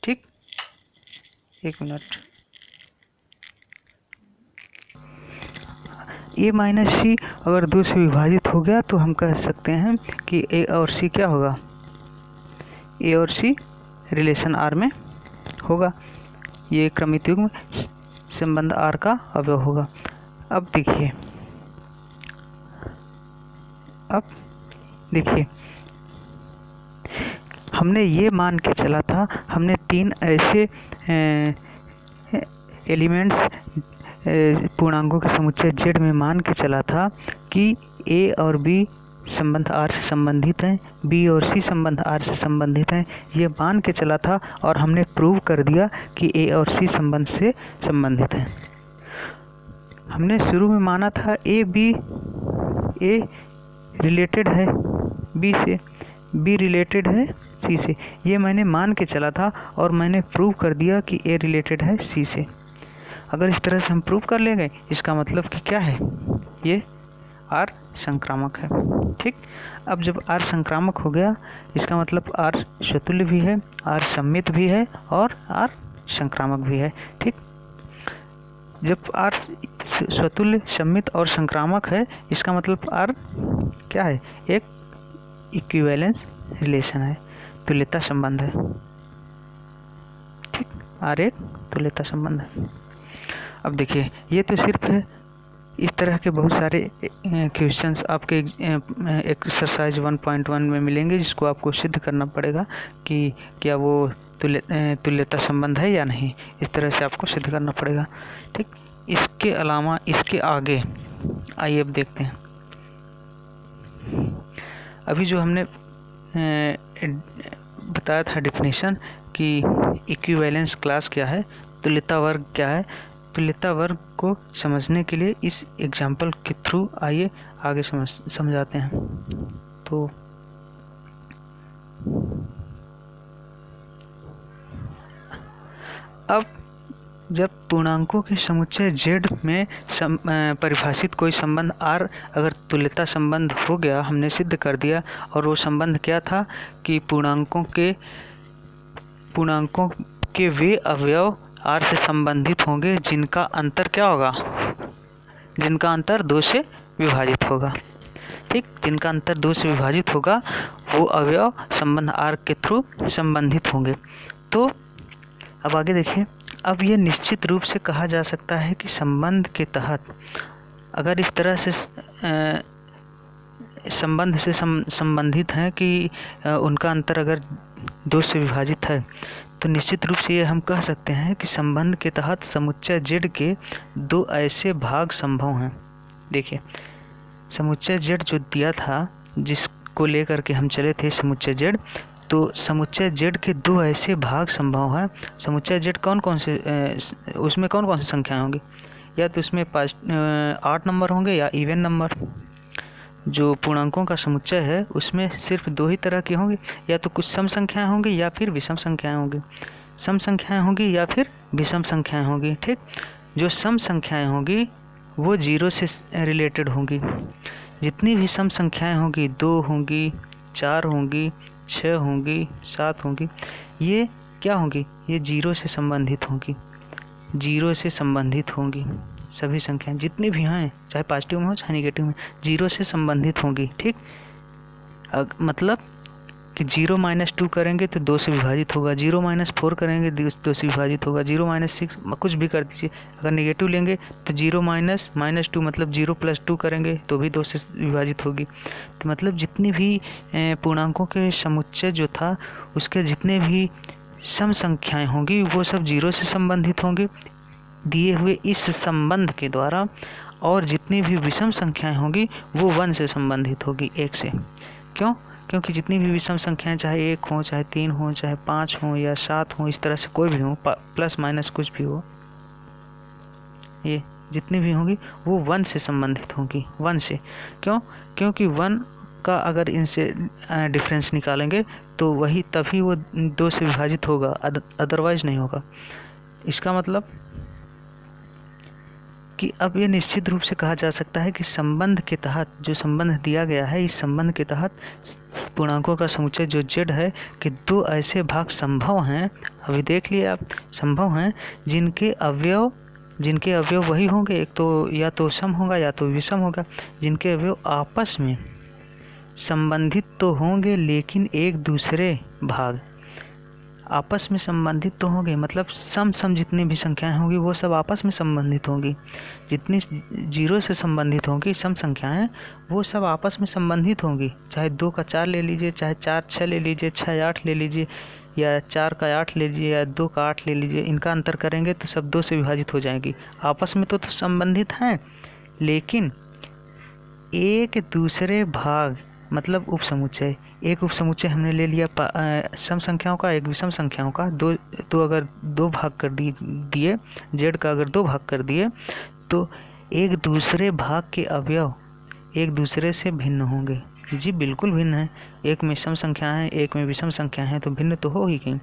ठीक, एक मिनट, a माइनस सी अगर 2 से विभाजित हो गया तो हम कह सकते हैं कि a और c क्या होगा, a और c रिलेशन R में होगा, ये क्रमित युग्म संबंध R का अवयव होगा। अब देखिए हमने ये मान के चला था, हमने 3 ऐसे एलिमेंट्स पूर्णांकों के समुच्चय Z में मान के चला था कि a और b संबंध R से संबंधित हैं, b और c संबंध R से संबंधित हैं, ये मान के चला था और हमने प्रूव कर दिया कि a और c संबंध से संबंधित हैं। हमने शुरू में माना था a रिलेटेड है b से, b रिलेटेड है c से, ये मैंने मान के चला था और मैंने प्रूव कर दिया कि a रिलेटेड है c से। अगर इस तरह से हम प्रूव कर लेंगे, इसका मतलब कि क्या है, ये R संक्रामक है। ठीक, अब जब R संक्रामक हो गया, इसका मतलब R स्वतुल्य भी है, R सममित भी है और R संक्रामक भी है। ठीक, जब R स्वतुल्य, सममित और संक्रामक है, इसका मतलब R क्या है, एक इक्विवेलेंस रिलेशन है, तुल्यता संबंध है। ठीक, R एक तुल्यता संबंध है। अब देखिए, ये तो सिर्फ है, इस तरह के बहुत सारे क्वेश्चंस आपके एक्सरसाइज 1.1 में मिलेंगे, जिसको आपको सिद्ध करना पड़ेगा कि क्या वो तुल्यता संबंध है या नहीं, इस तरह से आपको सिद्ध करना पड़ेगा। ठीक, इसके अलावा इसके आगे आइए अब देखते हैं। अभी जो हमने बताया था डेफिनेशन कि इक्विवेलेंस क्लास क्या है, तुल्यता वर्ग क्या है, तुल्यता वर्ग को समझने के लिए इस एग्जाम्पल के थ्रू आइए आगे समझाते हैं। तो अब जब पूर्णांकों के समुच्चय Z में परिभाषित कोई संबंध R अगर तुल्यता संबंध हो गया, हमने सिद्ध कर दिया, और वो संबंध क्या था कि पूर्णांकों के वे अवयव R से संबंधित होंगे जिनका अंतर क्या होगा, जिनका अंतर 2 से विभाजित होगा। ठीक, जिनका अंतर 2 से विभाजित होगा वो अवयव संबंध R के थ्रू संबंधित होंगे। तो अब आगे देखिए, अब ये निश्चित रूप से कहा जा सकता है कि संबंध के तहत अगर इस तरह से संबंध से संबंधित हैं कि उनका अंतर अगर 2 से विभाजित है, तो निश्चित रूप से ये हम कह सकते हैं कि संबंध के तहत समुच्चय Z के 2 ऐसे भाग संभव हैं। देखिए, समुच्चय Z जो दिया था, जिसको लेकर के हम चले थे समुच्चय Z, तो समुच्चय Z के 2 ऐसे भाग संभव हैं। समुच्चय Z कौन कौन से उसमें कौन कौन सी संख्याएं होंगी, या तो उसमें 8 नंबर होंगे या इवन नंबर। जो पूर्णांकों का समुच्चय है उसमें सिर्फ 2 ही तरह की होंगी, या तो कुछ सम संख्याएं होंगी या फिर विषम संख्याएं होंगी, सम संख्याएं होंगी या फिर विषम संख्याएं होंगी। ठीक, जो सम संख्याएं होंगी वो 0 से रिलेटेड होंगी, जितनी भी सम संख्याएं होंगी, 2 होंगी, 4 होंगी, 6 होंगी, 7 होंगी, ये क्या होंगी, ये 0 से संबंधित होंगी, 0 से संबंधित होंगी। सभी संख्याएं जितनी भी हैं, चाहे पॉजिटिव में हो चाहे नेगेटिव में, 0 से संबंधित होंगी। ठीक, मतलब कि 0 - 2 करेंगे तो 2 से विभाजित होगा, 0 - 4 करेंगे 2 से विभाजित होगा, 0 - 6 कुछ भी कर दीजिए। अगर नेगेटिव लेंगे तो 0 - 2 मतलब 0 + 2 करेंगे तो भी 2 से विभाजित होगी। तो मतलब जितनी भी पूर्णांकों के समुच्चय जो था, उसके जितने भी सम संख्याएं होंगी वो सब 0 से संबंधित होंगी दिए हुए इस संबंध के द्वारा, और जितनी भी विषम संख्याएं होंगी वो 1 से संबंधित होगी, 1 से। क्यों? क्योंकि जितनी भी विषम संख्याएं चाहे 1 हो, चाहे 3 हो, चाहे 5 हो या 7 हो, इस तरह से कोई भी हो, प्लस माइनस कुछ भी हो, ये जितनी भी होंगी वो 1 से संबंधित होंगी, 1 से। क्यों? क्योंकि 1 का अगर इनसे डिफरेंस निकालेंगे तो वही तभी वो 2 से विभाजित होगा, अदरवाइज नहीं होगा। इसका मतलब कि अब ये निश्चित रूप से कहा जा सकता है कि संबंध के तहत, जो संबंध दिया गया है, इस संबंध के तहत पूर्णांकों का समुच्चय जो z है कि 2 ऐसे भाग संभव हैं, अभी देख लिए आप, संभव हैं जिनके अवयव वही होंगे, एक तो या तो सम होगा या तो विषम होगा, जिनके अवयव आपस में संबंधित तो होंगे लेकिन एक दूसरे भाग आपस में संबंधित तो होंगे, मतलब सम जितनी भी संख्याएं होंगी वो सब आपस में संबंधित होंगी। जितनी 0 से संबंधित होंगी सम संख्याएं वो सब आपस में संबंधित होंगी, चाहे 2 का 4 ले लीजिए, चाहे 4 6 ले लीजिए, 6 8 ले लीजिए, या 4 का 8 ले लीजिए, या 2 का 8 ले लीजिए। इनका अंतर करेंगे तो सब 2 से विभाजित हो जाएंगी। आपस में तो संबंधित हैं, लेकिन एक दूसरे भाग मतलब उप समुच्चय, एक उप समुच्चय हमने ले लिया सम संख्याओं का, एक विषम संख्याओं का, दो अगर 2 भाग कर दिए, z का अगर 2 भाग कर दिए तो एक दूसरे भाग के अवयव एक दूसरे से भिन्न होंगे। जी बिल्कुल भिन्न है, एक में सम संख्या है, एक में विषम संख्या है, तो भिन्न तो हो ही कहीं।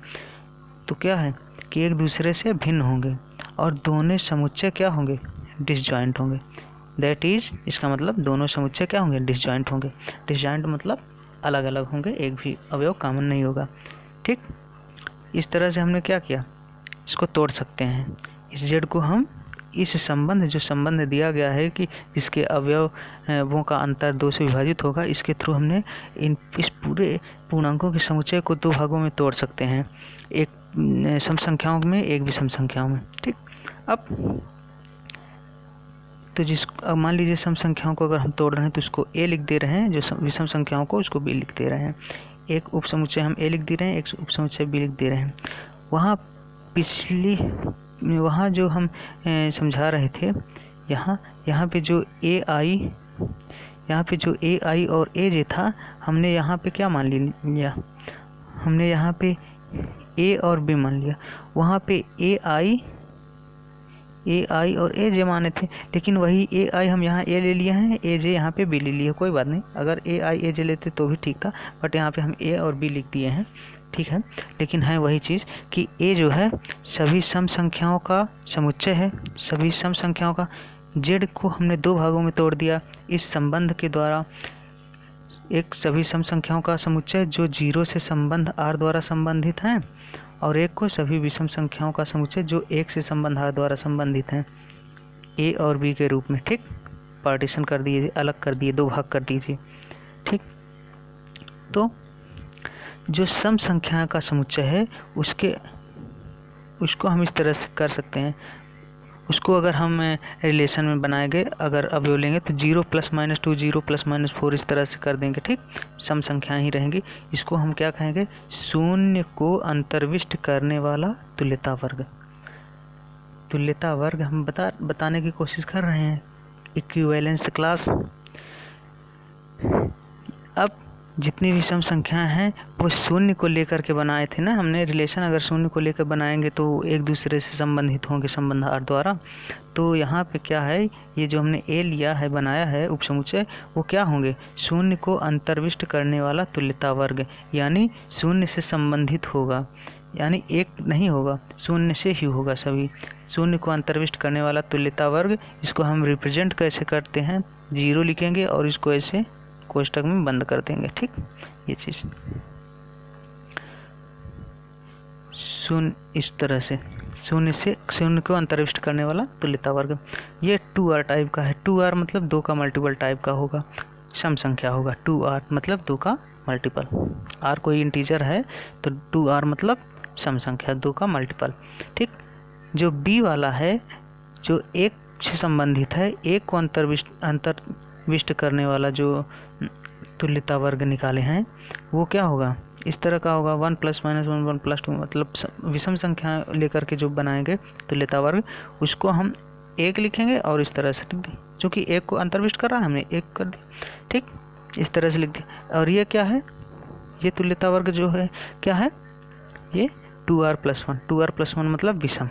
तो क्या है कि एक दूसरे से भिन्न होंगे और दोनों समुच्चय क्या होंगे, डिसजॉइंट होंगे। दैट इज, इसका मतलब दोनों समुच्चय क्या होंगे, डिसजॉइंट होंगे। डिसजॉइंट मतलब अलग अलग होंगे, एक भी अवयव कॉमन नहीं होगा। ठीक, इस तरह से हमने क्या किया, इसको तोड़ सकते हैं। इस z को हम इस संबंध, जो संबंध दिया गया है कि जिसके अवयवों का अंतर 2 से विभाजित होगा, इसके थ्रू हमने इस पूरे पूर्णांकों के समुच्चय को 2 भागों में तोड़ सकते हैं, एक सम संख्याओं में, एक विषम संख्याओं में। ठीक, अब तो अब मान लीजिए सम संख्याओं को अगर हम तोड़ रहे हैं तो उसको a लिख दे रहे हैं, जो विषम संख्याओं को उसको b लिख दे रहे हैं। एक उप समुच्चय हम a लिख दे रहे हैं, एक उप समुच्चय b लिख दे रहे हैं। वहाँ जो हम समझा रहे थे, यहाँ पे जो ai और aj था, हमने यहाँ पे क्या मान लिया, हमने यहाँ पे a और b मान लिया। वहाँ पे ai और aj माने थे, लेकिन वही ai हम यहाँ a ले लिए हैं, aj यहाँ पे b ले लिए। कोई बात नहीं, अगर ai aj लेते तो भी ठीक था, बट यहाँ पे हम a और b लिख दिए हैं। ठीक है, लेकिन है वही चीज़ कि a जो है सभी सम संख्याओं का समुच्चय है, सभी सम संख्याओं का। z को हमने 2 भागों में तोड़ दिया इस संबंध के द्वारा, एक सभी सम संख्याओं का समुच्चय जो 0 से संबंध r द्वारा संबंधित हैं, और एक को सभी विषम संख्याओं का समुच्चय जो 1 से संबंध r द्वारा संबंधित हैं, a और b के रूप में। ठीक, पार्टीशन कर दिए, अलग कर दिए, 2 भाग कर दीजिए। ठीक, तो जो सम संख्या का समुच्चय है उसको हम इस तरह से कर सकते हैं। उसको अगर हम रिलेशन में बनाएंगे, अगर अवयव लेंगे तो 0 ± 2, 0 ± 4 इस तरह से कर देंगे। ठीक, सम संख्याएं ही रहेंगी। इसको हम क्या कहेंगे, शून्य को अंतर्विष्ट करने वाला तुल्यता वर्ग। तुल्यता वर्ग हम बताने की कोशिश कर रहे हैं, इक्विवेलेंस क्लास। अब जितनी भी सम संख्याएं हैं वो शून्य को लेकर के बनाए थे ना हमने रिलेशन। अगर शून्य को लेकर बनाएंगे तो एक दूसरे से संबंधित होंगे संबंध r द्वारा। तो यहाँ पे क्या है, ये जो हमने a लिया है, बनाया है उपसमुच्चय, वो क्या होंगे, शून्य को अंतर्विष्ट करने वाला तुल्यता वर्ग, यानी शून्य से संबंधित होगा, यानी एक नहीं होगा, शून्य से ही होगा सभी। शून्य को अंतर्विष्ट करने वाला तुल्यता वर्ग, इसको हम रिप्रेजेंट कैसे करते हैं, 0 लिखेंगे और इसको ऐसे कोष्टक में बंद कर देंगे। ठीक, ये चीज़ शून्य, इस तरह से शून्य को अंतर्विष्ट करने वाला तुल्यता वर्ग। ये 2r टाइप का है। 2r मतलब 2 का मल्टीपल टाइप का होगा, सम संख्या होगा। 2r मतलब 2 का मल्टीपल, r कोई इंटीजर है तो 2r मतलब सम संख्या, 2 का मल्टीपल। ठीक, जो b वाला है जो 1 से संबंधित है, 1 को अंतर्विष्ट करने वाला जो तुल्यता वर्ग निकाले हैं, वो क्या होगा, इस तरह का होगा 1 + -1 1 + 2, मतलब विषम संख्या लेकर के जो बनाएंगे तुल्यता वर्ग उसको हम 1 लिखेंगे और इस तरह से लिख दें, क्योंकि 1 को अंतर्विष्ट कर रहा है हमने 1 कर दिया, ठीक, इस तरह से लिख दिया। और ये क्या है, ये तुल्यता वर्ग जो है क्या है, ये 2r + 1, 2r + 1 मतलब विषम,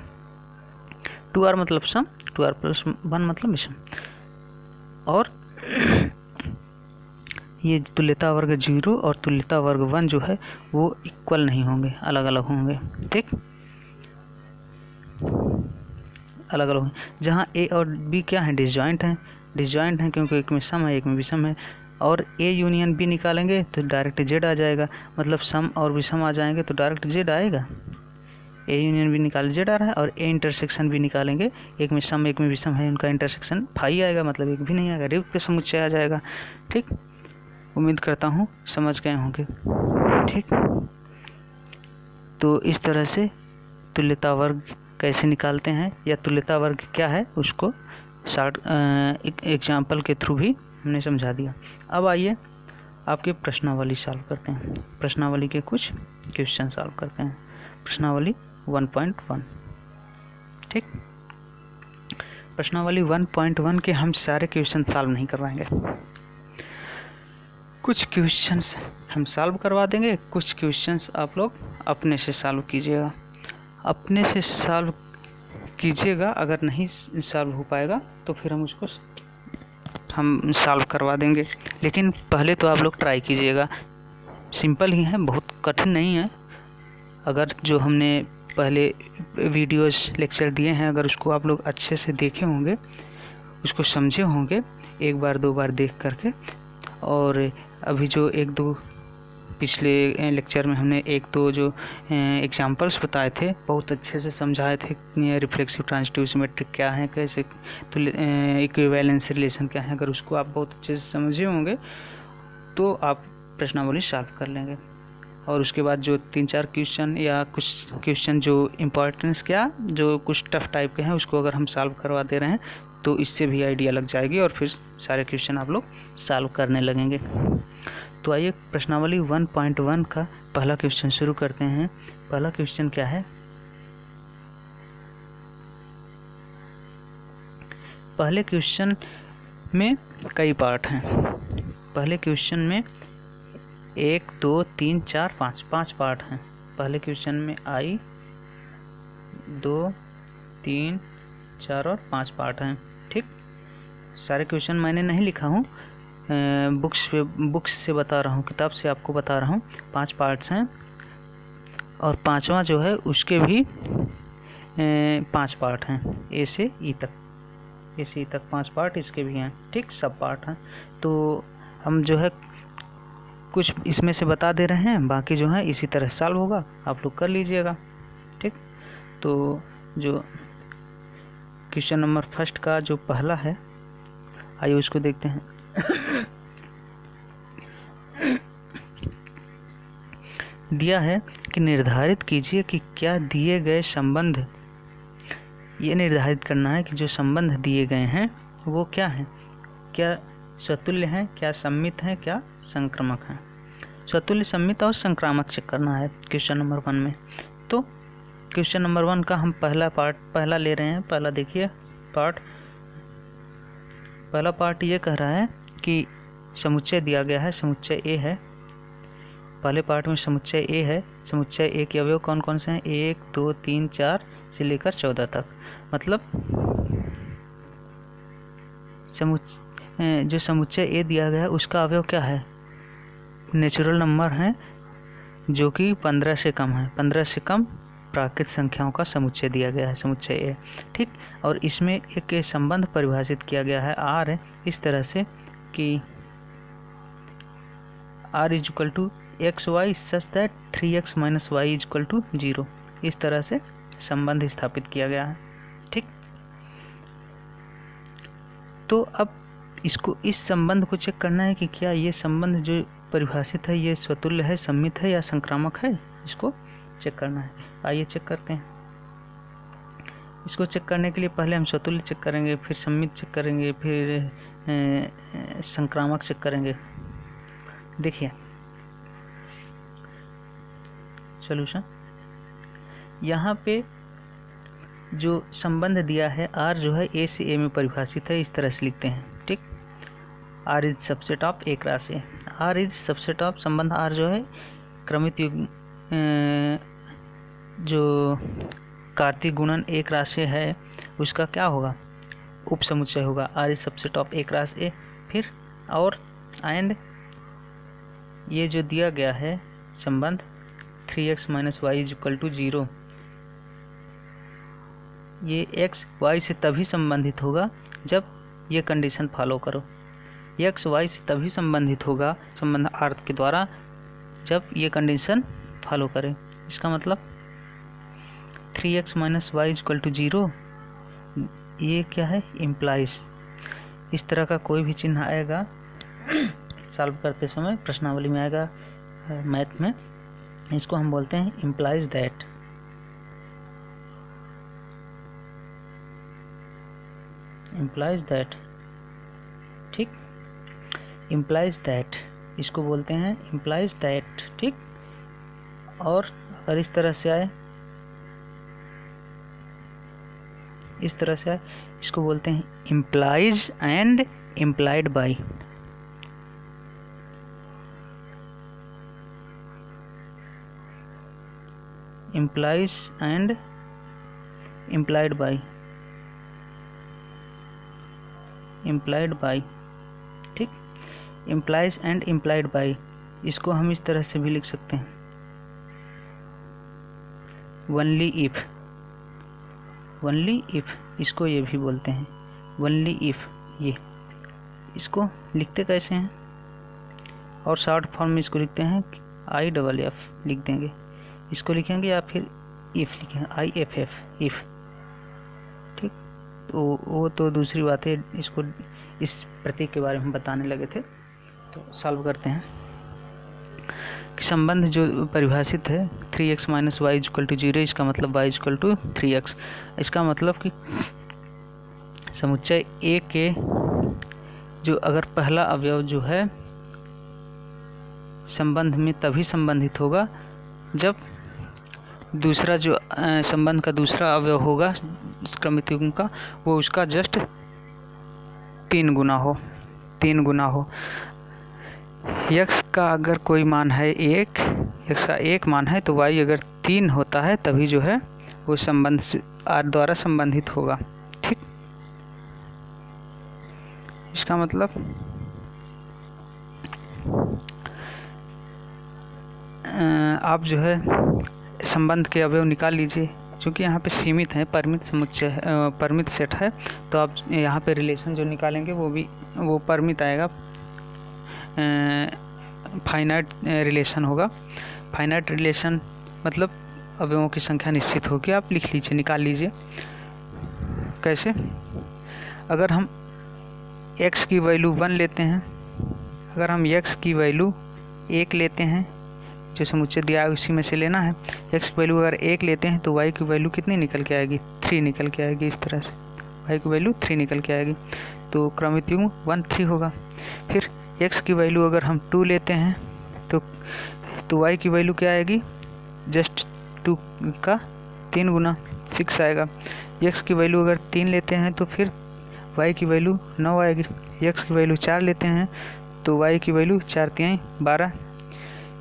2r मतलब सम, 2r + 1 मतलब विषम। और ये तुल्यता वर्ग 0 और तुल्यता वर्ग 1 जो है वो इक्वल नहीं होंगे, अलग अलग होंगे, ठीक, अलग अलग होंगे। जहाँ a और b क्या है, डिसजॉइंट हैं क्योंकि एक में सम है एक में विषम है। और a यूनियन b निकालेंगे तो डायरेक्ट z आ जाएगा, मतलब सम और विषम आ जाएंगे तो डायरेक्ट z आएगा। a यूनियन b निकाल z आ रहा है, और a इंटरसेक्शन भी निकालेंगे, एक में सम एक में विषम है, उनका इंटरसेक्शन फाई आएगा, मतलब एक भी नहीं आएगा, रेख के समुच्चय आ जाएगा, ठीक। उम्मीद करता हूँ समझ गए होंगे, ठीक। तो इस तरह से तुल्यता वर्ग कैसे निकालते हैं या तुल्यता वर्ग क्या है उसको शॉर्ट एक एग्जाम्पल के थ्रू भी हमने समझा दिया। अब आइए आपके प्रश्नावली सॉल्व करते हैं, प्रश्नावली के कुछ क्वेश्चन सॉल्व करते हैं। प्रश्नावली 1.1, ठीक। प्रश्नावली 1.1 के हम सारे क्वेश्चन सॉल्व नहीं करवाएंगे, कुछ क्वेश्चंस हम सॉल्व करवा देंगे, कुछ क्वेश्चंस आप लोग अपने से सॉल्व कीजिएगा, अपने से सॉल्व कीजिएगा। अगर नहीं सॉल्व हो पाएगा तो फिर हम उसको हम सॉल्व करवा देंगे, लेकिन पहले तो आप लोग ट्राई कीजिएगा। सिंपल ही है, बहुत कठिन नहीं है। अगर जो हमने पहले वीडियोस लेक्चर दिए हैं, अगर उसको आप लोग अच्छे से देखे होंगे, उसको समझे होंगे एक बार दो बार देख करके, और अभी जो एक दो पिछले लेक्चर में हमने एक दो जो एग्जांपल्स बताए थे, बहुत अच्छे से समझाए थे, रिफ्लेक्सिव ट्रांजिटिव सिमेट्रिक क्या है, कैसे तो इक्विवेलेंस रिलेशन क्या है। अगर उसको आप बहुत अच्छे से समझे होंगे तो आप प्रश्नावली सॉल्व कर लेंगे। और उसके बाद जो 3-4 क्वेश्चन या कुछ क्वेश्चन जो इम्पोर्टेंस क्या जो कुछ टफ टाइप के हैं, उसको अगर हम सॉल्व करवा दे रहे हैं तो इससे भी आइडिया लग जाएगी और फिर सारे क्वेश्चन आप लोग सॉल्व करने लगेंगे। तो आइए प्रश्नावली 1.1 का पहला क्वेश्चन शुरू करते हैं। पहला क्वेश्चन क्या है, पहले क्वेश्चन में कई पार्ट हैं। पहले क्वेश्चन में 1 2 3 4 5 पार्ट हैं। पहले क्वेश्चन में I 2 3 4 और 5 पार्ट हैं, ठीक। सारे क्वेश्चन मैंने नहीं लिखा हूँ, बुक्स से बता रहा हूँ, किताब से आपको बता रहा हूँ। 5 पार्ट्स हैं और पांचवा जो है उसके भी 5 पार्ट हैं, ए से ई तक 5 पार्ट इसके भी हैं, ठीक, सब पार्ट हैं। तो हम जो है कुछ इसमें से बता दे रहे हैं, बाकी जो है इसी तरह सॉल्व होगा, आप लोग कर लीजिएगा, ठीक। तो जो क्वेश्चन नंबर फर्स्ट का जो पहला है, आइए उसको देखते हैं। दिया है कि निर्धारित कीजिए कि क्या दिए गए संबंध, ये निर्धारित करना है कि जो संबंध दिए गए हैं वो क्या है, क्या स्वतुल्य हैं, क्या सम्मित हैं, क्या संक्रामक हैं। स्वतुल्य, सम्मित और संक्रामक चेक करना है क्वेश्चन नंबर 1 में। तो क्वेश्चन नंबर 1 का हम पहला ले रहे हैं। पहला देखिए पहला पार्ट ये कह रहा है कि समुच्चय दिया गया है, समुच्चय ए है। पहले पार्ट में समुच्चय ए है। समुच्चय ए के अवयव कौन कौन से हैं, 1 2 3 4 से लेकर 14 तक। मतलब जो समुच्चय ए दिया गया है उसका अवयव क्या है, नेचुरल नंबर है जो कि 15 से कम है। 15 से कम प्राकृत संख्याओं का समुच्चय दिया गया है, समुच्चय ए, ठीक। और इसमें एक संबंध परिभाषित किया गया है आर, इस तरह से कि r = xy such that 3x - y = 0, इस तरह से संबंध स्थापित किया गया है, ठीक। तो अब इसको, इस संबंध को चेक करना है कि क्या ये संबंध जो परिभाषित है ये स्वतुल्य है, सम्मित है या संक्रामक है, इसको चेक करना है। आइए चेक करते हैं। इसको चेक करने के लिए पहले हम स्वतुल्य चेक करेंगे, फिर सम्मित चेक करेंगे, फिर संक्रामक चेक करेंगे। देखिए सॉल्यूशन। यहाँ पे जो संबंध दिया है R जो है A से A में परिभाषित है, इस तरह से लिखते हैं, ठीक। R is subset of A cross A। R is subset of, संबंध R जो है क्रमित युग्म जो कार्तीय गुणन A क्रॉस A है उसका क्या होगा, उप समुच्चय होगा। R is subset of A cross A। फिर और एंड ये जो दिया गया है संबंध 3x - y = 0, ये x y से तभी संबंधित होगा जब ये कंडीशन फॉलो करो। x y से तभी संबंधित होगा संबंध R के द्वारा जब ये कंडीशन फॉलो करें। इसका मतलब 3x - y = 0, ये क्या है, इम्प्लाइज। इस तरह का कोई भी चिन्ह आएगा सॉल्व करते समय, प्रश्नावली में आएगा मैथ में, इसको हम बोलते हैं इम्प्लाइज दैट। इम्प्लाइज दैट, ठीक, इम्प्लाइज दैट इसको बोलते हैं इम्प्लाइज दैट, ठीक। और अगर इस तरह से आए, इस तरह से आए, इसको बोलते हैं implies and implied by. Implies and implied by, implied by, ठीक। इम्प्लाइज एंड इम्प्लाइड बाय, इसको हम इस तरह से भी लिख सकते हैं, ओनली इफ, ओनली इफ इसको ये भी बोलते हैं, ओनली इफ। ये इसको लिखते कैसे हैं, और शॉर्ट फॉर्म में इसको लिखते हैं IFF लिख देंगे, इसको लिखेंगे या फिर इफ लिखेंगे, IFF, इफ, ठीक। तो वो तो दूसरी बात है, इसको इस प्रतीक के बारे में बताने लगे थे। तो सॉल्व करते हैं कि संबंध जो परिभाषित है 3x - y = 0, इसका मतलब y = 3x। इसका मतलब कि समुच्चय A के जो अगर पहला अवयव जो है संबंध में तभी संबंधित होगा जब दूसरा जो संबंध का दूसरा अवयव होगा क्रमित युग्म का, वो उसका जस्ट 3 गुना हो, 3 गुना हो। x का अगर कोई मान है 1, x का 1 मान है, तो y अगर 3 होता है तभी जो है वो संबंध से R द्वारा संबंधित होगा, ठीक। इसका मतलब आप जो है संबंध के अवयव निकाल लीजिए, क्योंकि यहाँ पे सीमित है, परिमित समुच्चय, परिमित सेट है, तो आप यहाँ पे रिलेशन जो निकालेंगे वो परिमित आएगा, फाइनाइट रिलेशन होगा। फाइनाइट रिलेशन मतलब अवयवों की संख्या निश्चित होगी, आप लिख लीजिए, निकाल लीजिए। कैसे, अगर हम x की वैल्यू 1 लेते हैं, अगर हम x की वैल्यू 1 लेते हैं, जो समुच्चय दिया है उसी में से लेना है, x की वैल्यू अगर 1 लेते हैं तो y की वैल्यू कितनी निकल के आएगी, 3 निकल के आएगी। इस तरह से y की वैल्यू 3 निकल के आएगी, तो क्रमित युग्म 1 3 होगा। फिर x की वैल्यू अगर हम 2 लेते हैं तो y की वैल्यू क्या आएगी, जस्ट 2 का 3 गुना 6 आएगा। x की वैल्यू अगर 3 लेते हैं तो फिर y की वैल्यू 9 आएगी। x की वैल्यू 4 लेते हैं तो y की वैल्यू 4 3 12।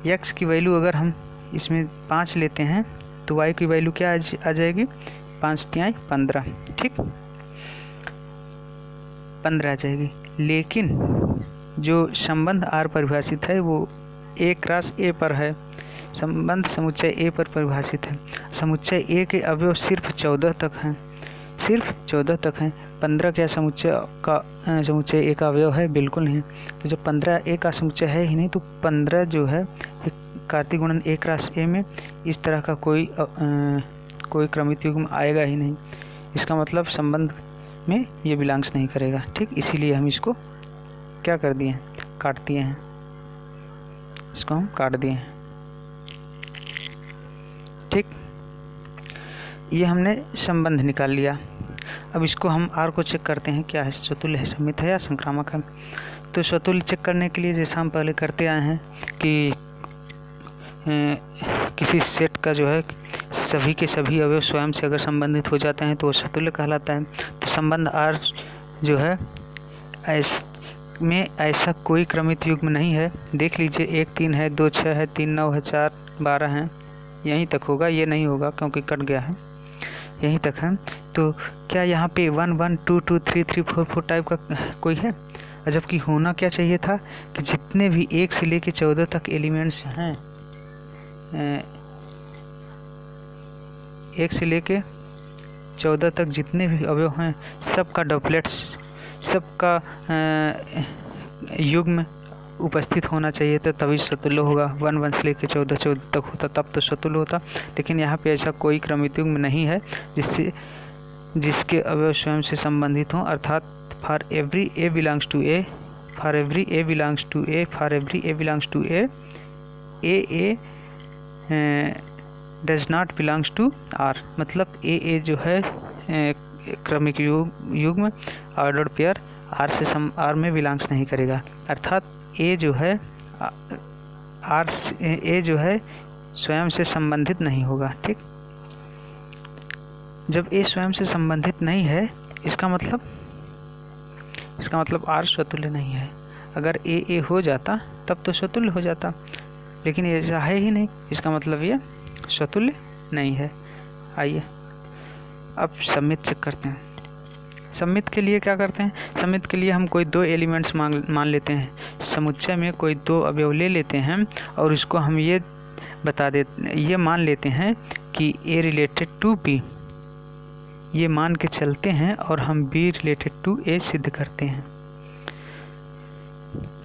x की वैल्यू अगर हम इसमें 5 लेते हैं तो y की वैल्यू क्या आ जाएगी, 5 3 15, ठीक, 15 आ जाएगी। लेकिन जो संबंध R परिभाषित है वो A क्रॉस A पर है, संबंध समुच्चय A पर परिभाषित है। समुच्चय A के अवयव सिर्फ 14 तक हैं, सिर्फ 14 तक हैं। 15 क्या समुच्चय A का अवयव है, बिल्कुल नहीं। तो जब 15 A का समुच्चय है ही नहीं, तो 15 जो है कार्तीय गुणन A क्रॉस A में इस तरह का कोई क्रमित युग्म आएगा ही नहीं। इसका मतलब संबंध में ये बिलोंग्स नहीं करेगा, ठीक। इसीलिए हम इसको क्या कर दिए हैं, काट दिए हैं, इसको हम काट दिए हैं, ठीक। ये हमने संबंध निकाल लिया। अब इसको हम R को चेक करते हैं, क्या है, स्वतुल्य है, सममित है या संक्रामक है। तो स्वतुल्य चेक करने के लिए जैसा हम पहले करते आए हैं किसी सेट का जो है सभी के सभी अवयव स्वयं से अगर संबंधित हो जाते हैं तो वो सतुल्य कहलाता है। तो संबंध R जो है ऐसा कोई क्रमित युग्म नहीं है। देख लीजिए 1 3 है, 2 6 है, 3 9 है, 4 12 है, यहीं तक होगा, ये नहीं होगा क्योंकि कट गया है, यहीं तक है। तो क्या यहाँ पे 1 1 2 2 3 3 4 4 टाइप का कोई है? जबकि होना क्या चाहिए था कि जितने भी 1 से लेके 14 तक एलिमेंट्स हैं, 1 से लेके 14 तक जितने भी अवयव हैं सबका डॉपलेट्स, सबका युग्म उपस्थित होना चाहिए था, तभी सतुल्य होगा। 1 1 से लेकर 14 तक होता तब तो सतुल्य होता। लेकिन यहाँ पे ऐसा कोई क्रमित युग्म नहीं है जिसके अवयव स्वयं से संबंधित हों, अर्थात for every a belongs to a, for every a belongs to a, for every a belongs to a, a does not belongs to R. मतलब ए जो है क्रमिक युग्म ऑर्डर्ड पेयर आर में बिलोंग्स नहीं करेगा, अर्थात ए जो है स्वयं से संबंधित नहीं होगा। ठीक, जब ए स्वयं से संबंधित नहीं है इसका मतलब आर स्वतुल्य नहीं है। अगर ए हो जाता तब तो स्वतुल्य हो जाता, लेकिन ये ऐसा है ही नहीं, इसका मतलब ये स्वतुल्य नहीं है। आइए अब सम्मित चेक करते हैं। सम्मित के लिए क्या करते हैं? सम्मित के लिए हम कोई 2 एलिमेंट्स मान लेते हैं, समुच्चय में कोई 2 अवयव ले लेते हैं और इसको हम ये मान लेते हैं कि ए रिलेटेड टू बी, ये मान के चलते हैं और हम बी रिलेटेड टू ए सिद्ध करते हैं।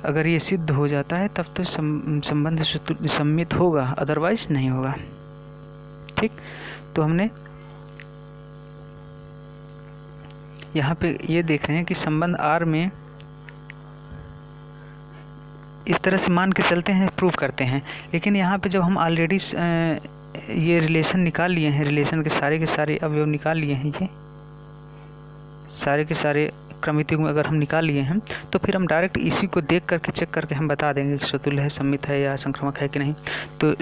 अगर ये सिद्ध हो जाता है तब तो संबंध सम्मित होगा, अदरवाइज नहीं होगा। ठीक, तो हमने यहाँ पे ये देख रहे हैं कि संबंध R में इस तरह से मान के चलते हैं, प्रूव करते हैं। लेकिन यहाँ पे जब हम ऑलरेडी ये रिलेशन निकाल लिए हैं, रिलेशन के सारे अवयव निकाल लिए हैं, ये सारे के सारे क्रमित युग्म अगर हम निकाल लिए हैं, तो फिर हम डायरेक्ट इसी को देख करके चेक करके हम बता देंगे कि स्वतुल्य है, सम्मित है या संक्रामक है कि नहीं। तो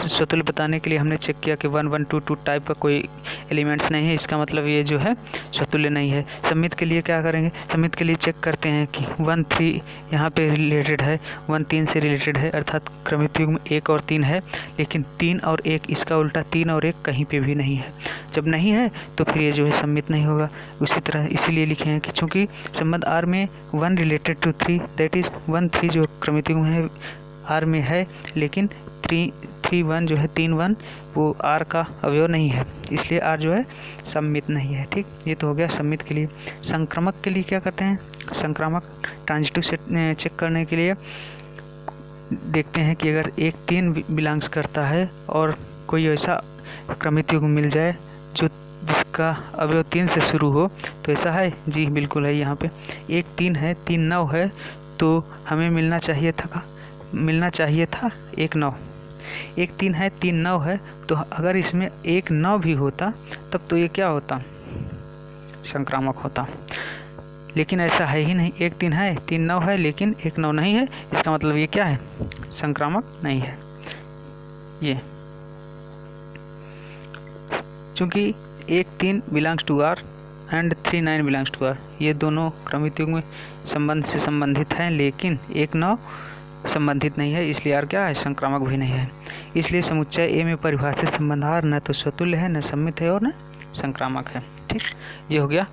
स्वतुल्य बताने के लिए हमने चेक किया कि 1 1 2 2 टाइप का कोई एलिमेंट्स नहीं है, इसका मतलब ये जो है स्वतुल्य नहीं है। सम्मित के लिए क्या करेंगे? सम्मित के लिए चेक करते हैं कि 1 3 यहाँ पे रिलेटेड है, 1 3 से रिलेटेड है, अर्थात क्रमित युग्म 1 और 3 है, लेकिन 3 और 1 इसका उल्टा 3 और 1 कहीं पे भी नहीं है। जब नहीं है तो फिर ये जो है सम्मित नहीं होगा। उसी तरह इसीलिए लिखे हैं कि चूँकि संबंध R में 1 रिलेटेड टू 3, दैट इज़ 1 3 जो क्रमित युग्म है R में है, लेकिन 3 1 जो है 3 1 वो R का अवयव नहीं है, इसलिए R जो है सम्मित नहीं है। ठीक, ये तो हो गया सम्मित के लिए। संक्रामक के लिए क्या करते हैं? संक्रामक ट्रांजिटिव सेट चेक करने के लिए देखते हैं कि अगर 1 3 बिलोंग्स करता है और कोई ऐसा क्रमित युग्म मिल जाए जिसका अवयव 3 से शुरू हो, तो ऐसा है? जी बिल्कुल है। यहाँ पे 1 3 है, 3 9 है, तो हमें मिलना चाहिए था 1 9। 1 3 है, 3 9 है, तो अगर इसमें 1 9 भी होता तब तो ये क्या होता? संक्रामक होता। लेकिन ऐसा है ही नहीं, 1 3 है, 3 9 है, लेकिन 1 9 नहीं है, इसका मतलब ये क्या है? संक्रामक नहीं है। ये चूँकि 1 3 belongs to R and 3 9 belongs to R, ये दोनों क्रमित युग्म संबंध से संबंधित हैं, लेकिन 1 9 संबंधित नहीं है, इसलिए R क्या है? संक्रामक भी नहीं है। इसलिए समुच्चय A में परिभाषित संबंध R न तो स्वतुल्य है, न सम्मित है और न संक्रामक है। ठीक, ये हो गया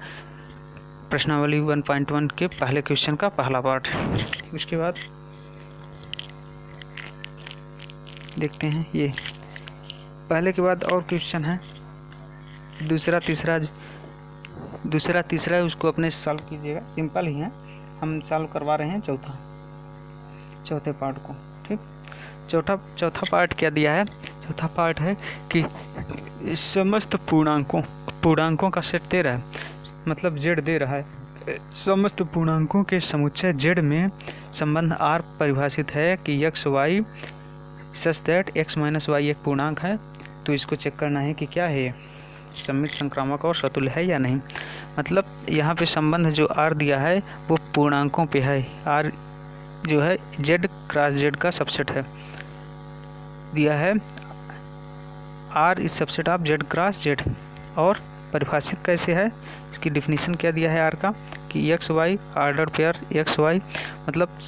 प्रश्नावली 1.1 के पहले क्वेश्चन का पहला पार्ट। उसके बाद देखते हैं ये पहले के बाद और क्वेश्चन है, दूसरा तीसरा है, उसको अपने सॉल्व कीजिएगा, सिंपल ही है। हम सॉल्व करवा रहे हैं चौथे पार्ट को। ठीक, चौथा पार्ट क्या दिया है? चौथा पार्ट है कि समस्त पूर्णांकों का सेट दे रहा है, मतलब जेड दे रहा है। समस्त पूर्णांकों के समुच्चय जेड में संबंध R परिभाषित है कि x y such that x minus y एक पूर्णांक है। तो इसको चेक करना है कि क्या है, सम्मित, संक्रामक और स्वतुल्य है या नहीं। मतलब यहाँ पे संबंध जो R दिया है वो पूर्णांकों पे है। R जो है Z क्रॉस Z का सबसेट है, दिया है R is subset of Z cross Z. और परिभाषित कैसे है, इसकी डिफिनीशन क्या दिया है आर का कि x y order pair x y मतलब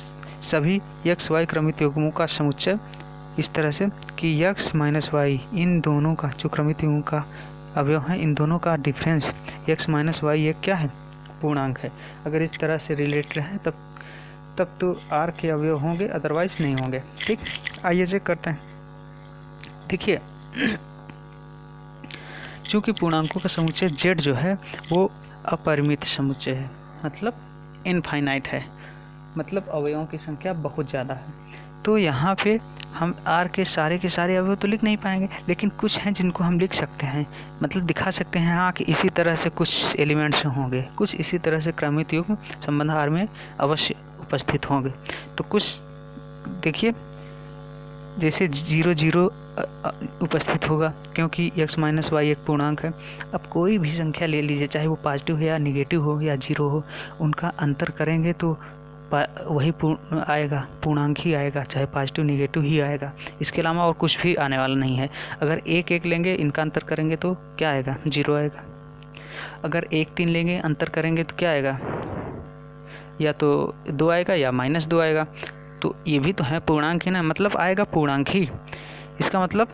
सभी एक्स वाई क्रमित युग्मों का समुच्चय इस तरह से कि एक्स माइनस वाई इन दोनों का जो क्रमित युग्मों का अवयव है, इन दोनों का डिफरेंस एक्स माइनस वाई एक क्या है, पूर्णांक है। अगर इस तरह से रिलेटेड है तब तो आर के अवयव होंगे, अदरवाइज नहीं होंगे। ठीक, आइए चेक करते हैं। देखिए चूँकि पूर्णांकों का समुच्चय z जो है वो अपरिमित समुच्चय है, मतलब इनफाइनाइट है, मतलब अवयवों की संख्या बहुत ज़्यादा है। तो यहाँ पे हम r के सारे अवयव तो लिख नहीं पाएंगे, लेकिन कुछ हैं जिनको हम लिख सकते हैं, मतलब दिखा सकते हैं हाँ कि इसी तरह से कुछ एलिमेंट्स होंगे, कुछ इसी तरह से क्रमित युग्म संबंध r में अवश्य उपस्थित होंगे। तो कुछ देखिए जैसे 0 0 उपस्थित होगा क्योंकि x माइनस वाई एक पूर्णांक है। अब कोई भी संख्या ले लीजिए, चाहे वो पॉजिटिव हो या निगेटिव हो या 0 हो, उनका अंतर करेंगे तो वही आएगा, पूर्णांक ही आएगा, चाहे पॉजिटिव निगेटिव ही आएगा, इसके अलावा और कुछ भी आने वाला नहीं है। अगर 1 1 लेंगे, इनका अंतर करेंगे तो क्या आएगा, 0 आएगा। अगर 1 3 लेंगे, अंतर करेंगे तो क्या आएगा, या तो 2 आएगा या -2 आएगा। तो ये भी तो है पूर्णांक ही ना, मतलब आएगा पूर्णांक ही। इसका मतलब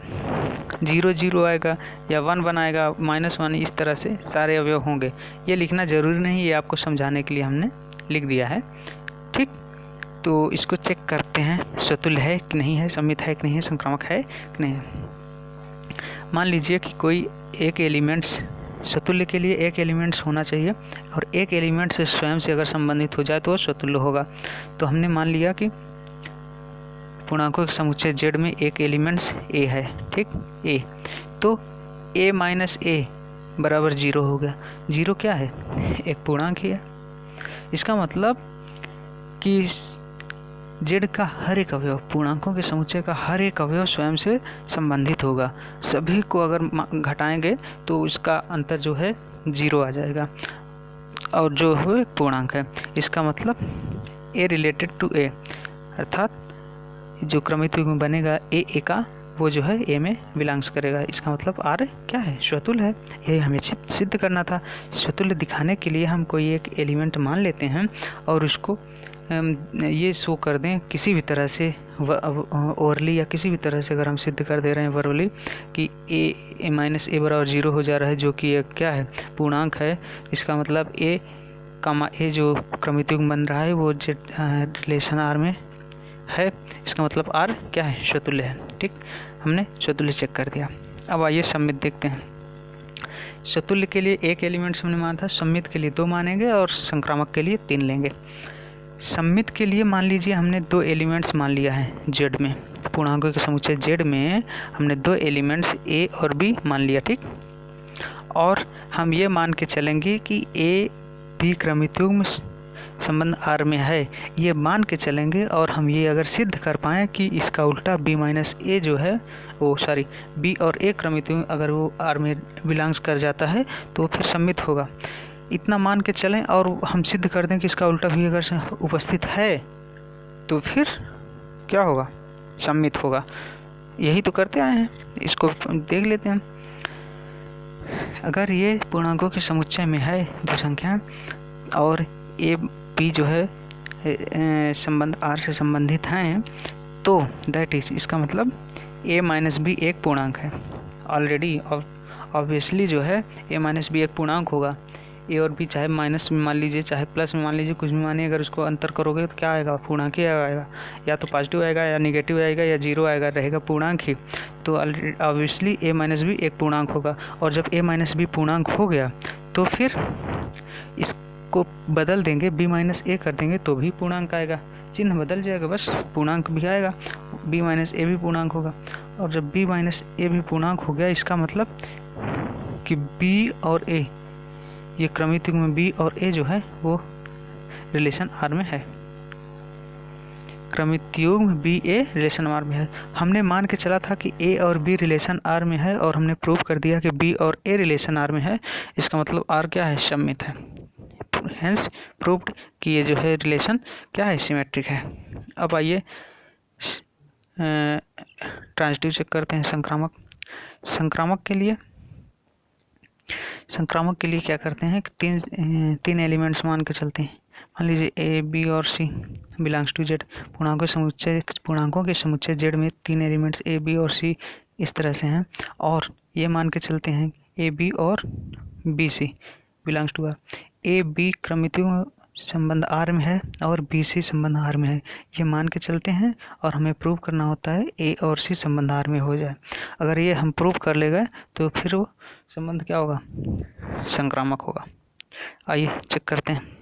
0 0 आएगा या 1 1 आएगा, -1, इस तरह से सारे अवयव होंगे। ये लिखना ज़रूरी नहीं, ये आपको समझाने के लिए हमने लिख दिया है। ठीक, तो इसको चेक करते हैं स्वतुल्य है कि नहीं है, सममित है कि नहीं है, संक्रामक है कि नहीं है। मान लीजिए कि कोई एक एलिमेंट्स स्वतुल्य के लिए एक एलिमेंट्स होना चाहिए और एक एलिमेंट से स्वयं से अगर संबंधित हो जाए तो स्वतुल्य होगा। तो हमने मान लिया कि पूर्णांकों के समुच्चय z में एक एलिमेंट्स a है। ठीक, a, तो a माइनस a बराबर 0 हो गया। 0 क्या है, एक पूर्णांक ही है। इसका मतलब कि z का हर एक अवयव, पूर्णांकों के समुच्चय का हर एक अवयव स्वयं से संबंधित होगा। सभी को अगर घटाएंगे तो इसका अंतर जो है 0 आ जाएगा और जो है पूर्णांक है। इसका मतलब a रिलेटेड टू a, अर्थात जो क्रमित युग्म बनेगा a का वो जो है a में बिलोंग्स करेगा। इसका मतलब r क्या है, स्वतुल्य है। ये हमें सिद्ध करना था। स्वतुल्य दिखाने के लिए हम कोई एक एलिमेंट मान लेते हैं और उसको ये शो कर दें किसी भी तरह से ओरली या किसी भी तरह से, अगर हम सिद्ध कर दे रहे हैं वर्बली कि a माइनस a बराबर 0 हो जा रहा है, जो कि एक क्या है, पूर्णांक है। इसका मतलब a कामा a जो क्रमित युग्म बन रहा है वो रिलेशन r में है। इसका मतलब r क्या है, स्वतुल्य है। ठीक, हमने स्वतुल्य चेक कर दिया। अब आइए सममित देखते हैं। स्वतुल्य के लिए एक एलिमेंट्स हमने माना था, सममित के लिए 2 मानेंगे और संक्रामक के लिए 3 लेंगे। सममित के लिए मान लीजिए हमने 2 एलिमेंट्स मान लिया है z में, पूर्णांकों के समुच्चय z में हमने 2 एलिमेंट्स a और b मान लिया। ठीक, और हम ये मान के चलेंगे कि a b क्रमित युग्म संबंध r में है, ये मान के चलेंगे। और हम ये अगर सिद्ध कर पाएँ कि इसका उल्टा b माइनस a जो है वो b और a क्रमित युग्म अगर वो r में बिलोंग्स कर जाता है तो फिर सममित होगा। इतना मान के चलें और हम सिद्ध कर दें कि इसका उल्टा भी अगर उपस्थित है तो फिर क्या होगा, सममित होगा। यही तो करते आए हैं, इसको देख लेते हैं। अगर ये पूर्णांकों के समुच्चय में है 2 संख्या और a b जो है संबंध r से संबंधित हैं, तो दैट इज, इसका मतलब a माइनस b एक पूर्णांक है ऑलरेडी। ऑब्वियसली जो है a माइनस b एक पूर्णांक होगा। a और b चाहे माइनस में मान लीजिए चाहे प्लस में मान लीजिए, कुछ भी मानिए, अगर उसको अंतर करोगे तो क्या आएगा, पूर्णांक ही आएगा। या तो पॉजिटिव आएगा या निगेटिव आएगा या 0 आएगा, रहेगा पूर्णांक ही। तो ऑब्वियसली a माइनस b एक पूर्णांक होगा। और जब a माइनस b पूर्णांक हो गया तो फिर इसको बदल देंगे, b माइनस a कर देंगे तो भी पूर्णांक आएगा, चिन्ह बदल जाएगा, बस पूर्णांक भी आएगा, b माइनस a भी पूर्णांक होगा। और जब b माइनस a भी पूर्णांक हो गया, इसका मतलब कि b और a, ये क्रमित युग्म b और a जो है वो रिलेशन r में है। क्रमित युग्म b a रिलेशन r में है। हमने मान के चला था कि a और b रिलेशन r में है और हमने प्रूव कर दिया कि b और a रिलेशन r में है। इसका मतलब r क्या है, सममित है। हेंस प्रूव्ड कि ये जो है रिलेशन क्या है, सिमेट्रिक है। अब आइए ट्रांजिटिव चेक करते हैं, संक्रामक। संक्रामक के लिए क्या करते हैं कि तीन एलिमेंट्स मान के चलते हैं। मान लीजिए ए बी और सी बिलोंग्स टू जेड। पूर्णांकों के समुच्चय जेड में तीन एलिमेंट्स ए बी और सी इस तरह से हैं, और ये मान के चलते हैं ए बी और B C belongs to R. A B क्रमितियों संबंध आर में है और बी सी संबंध आर में है, ये मान के चलते हैं, और हमें प्रूव करना होता है ए और सी संबंध आर में हो जाए। अगर ये हम प्रूव कर ले गए तो फिर वो संबंध क्या होगा, संक्रामक होगा। आइए चेक करते हैं।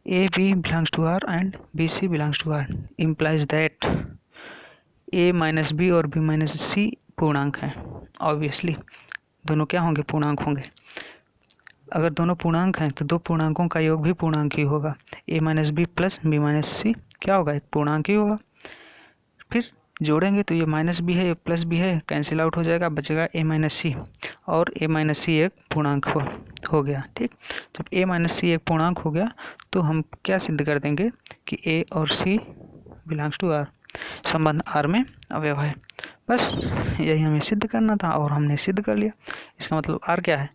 ए b belongs to R and b C belongs to R implies that a minus b और बी माइनस सी पूर्णांक हैं। ऑब्वियसली दोनों क्या होंगे, पूर्णांक होंगे। अगर दोनों पूर्णांक हैं तो दो पूर्णांकों का योग भी पूर्णांक ही होगा। A minus B plus B minus C क्या होगा, एक पूर्णांक ही होगा। फिर जोड़ेंगे तो ये माइनस भी है, ये प्लस भी है, कैंसिल आउट हो जाएगा, बचेगा ए माइनस सी, और ए माइनस सी एक पूर्णांक हो गया। ठीक, जब ए माइनस सी एक पूर्णांक हो गया तो हम क्या सिद्ध कर देंगे कि ए और सी बिलोंग्स टू आर, संबंध आर में अवयव है। बस यही हमें सिद्ध करना था और हमने सिद्ध कर लिया। इसका मतलब आर क्या है,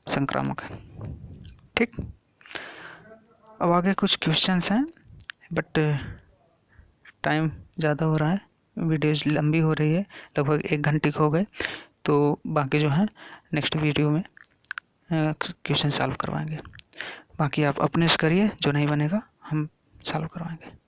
संक्रामक है। ठीक, अब आगे कुछ क्वेश्चंस हैं, बट टाइम ज़्यादा हो रहा है, वीडियोज़ लंबी हो रही है, लगभग 1 घंटे हो गए, तो बाकी जो है नेक्स्ट वीडियो में क्वेश्चन सॉल्व करवाएंगे। बाकी आप अपने से करिए, जो नहीं बनेगा हम सॉल्व करवाएंगे।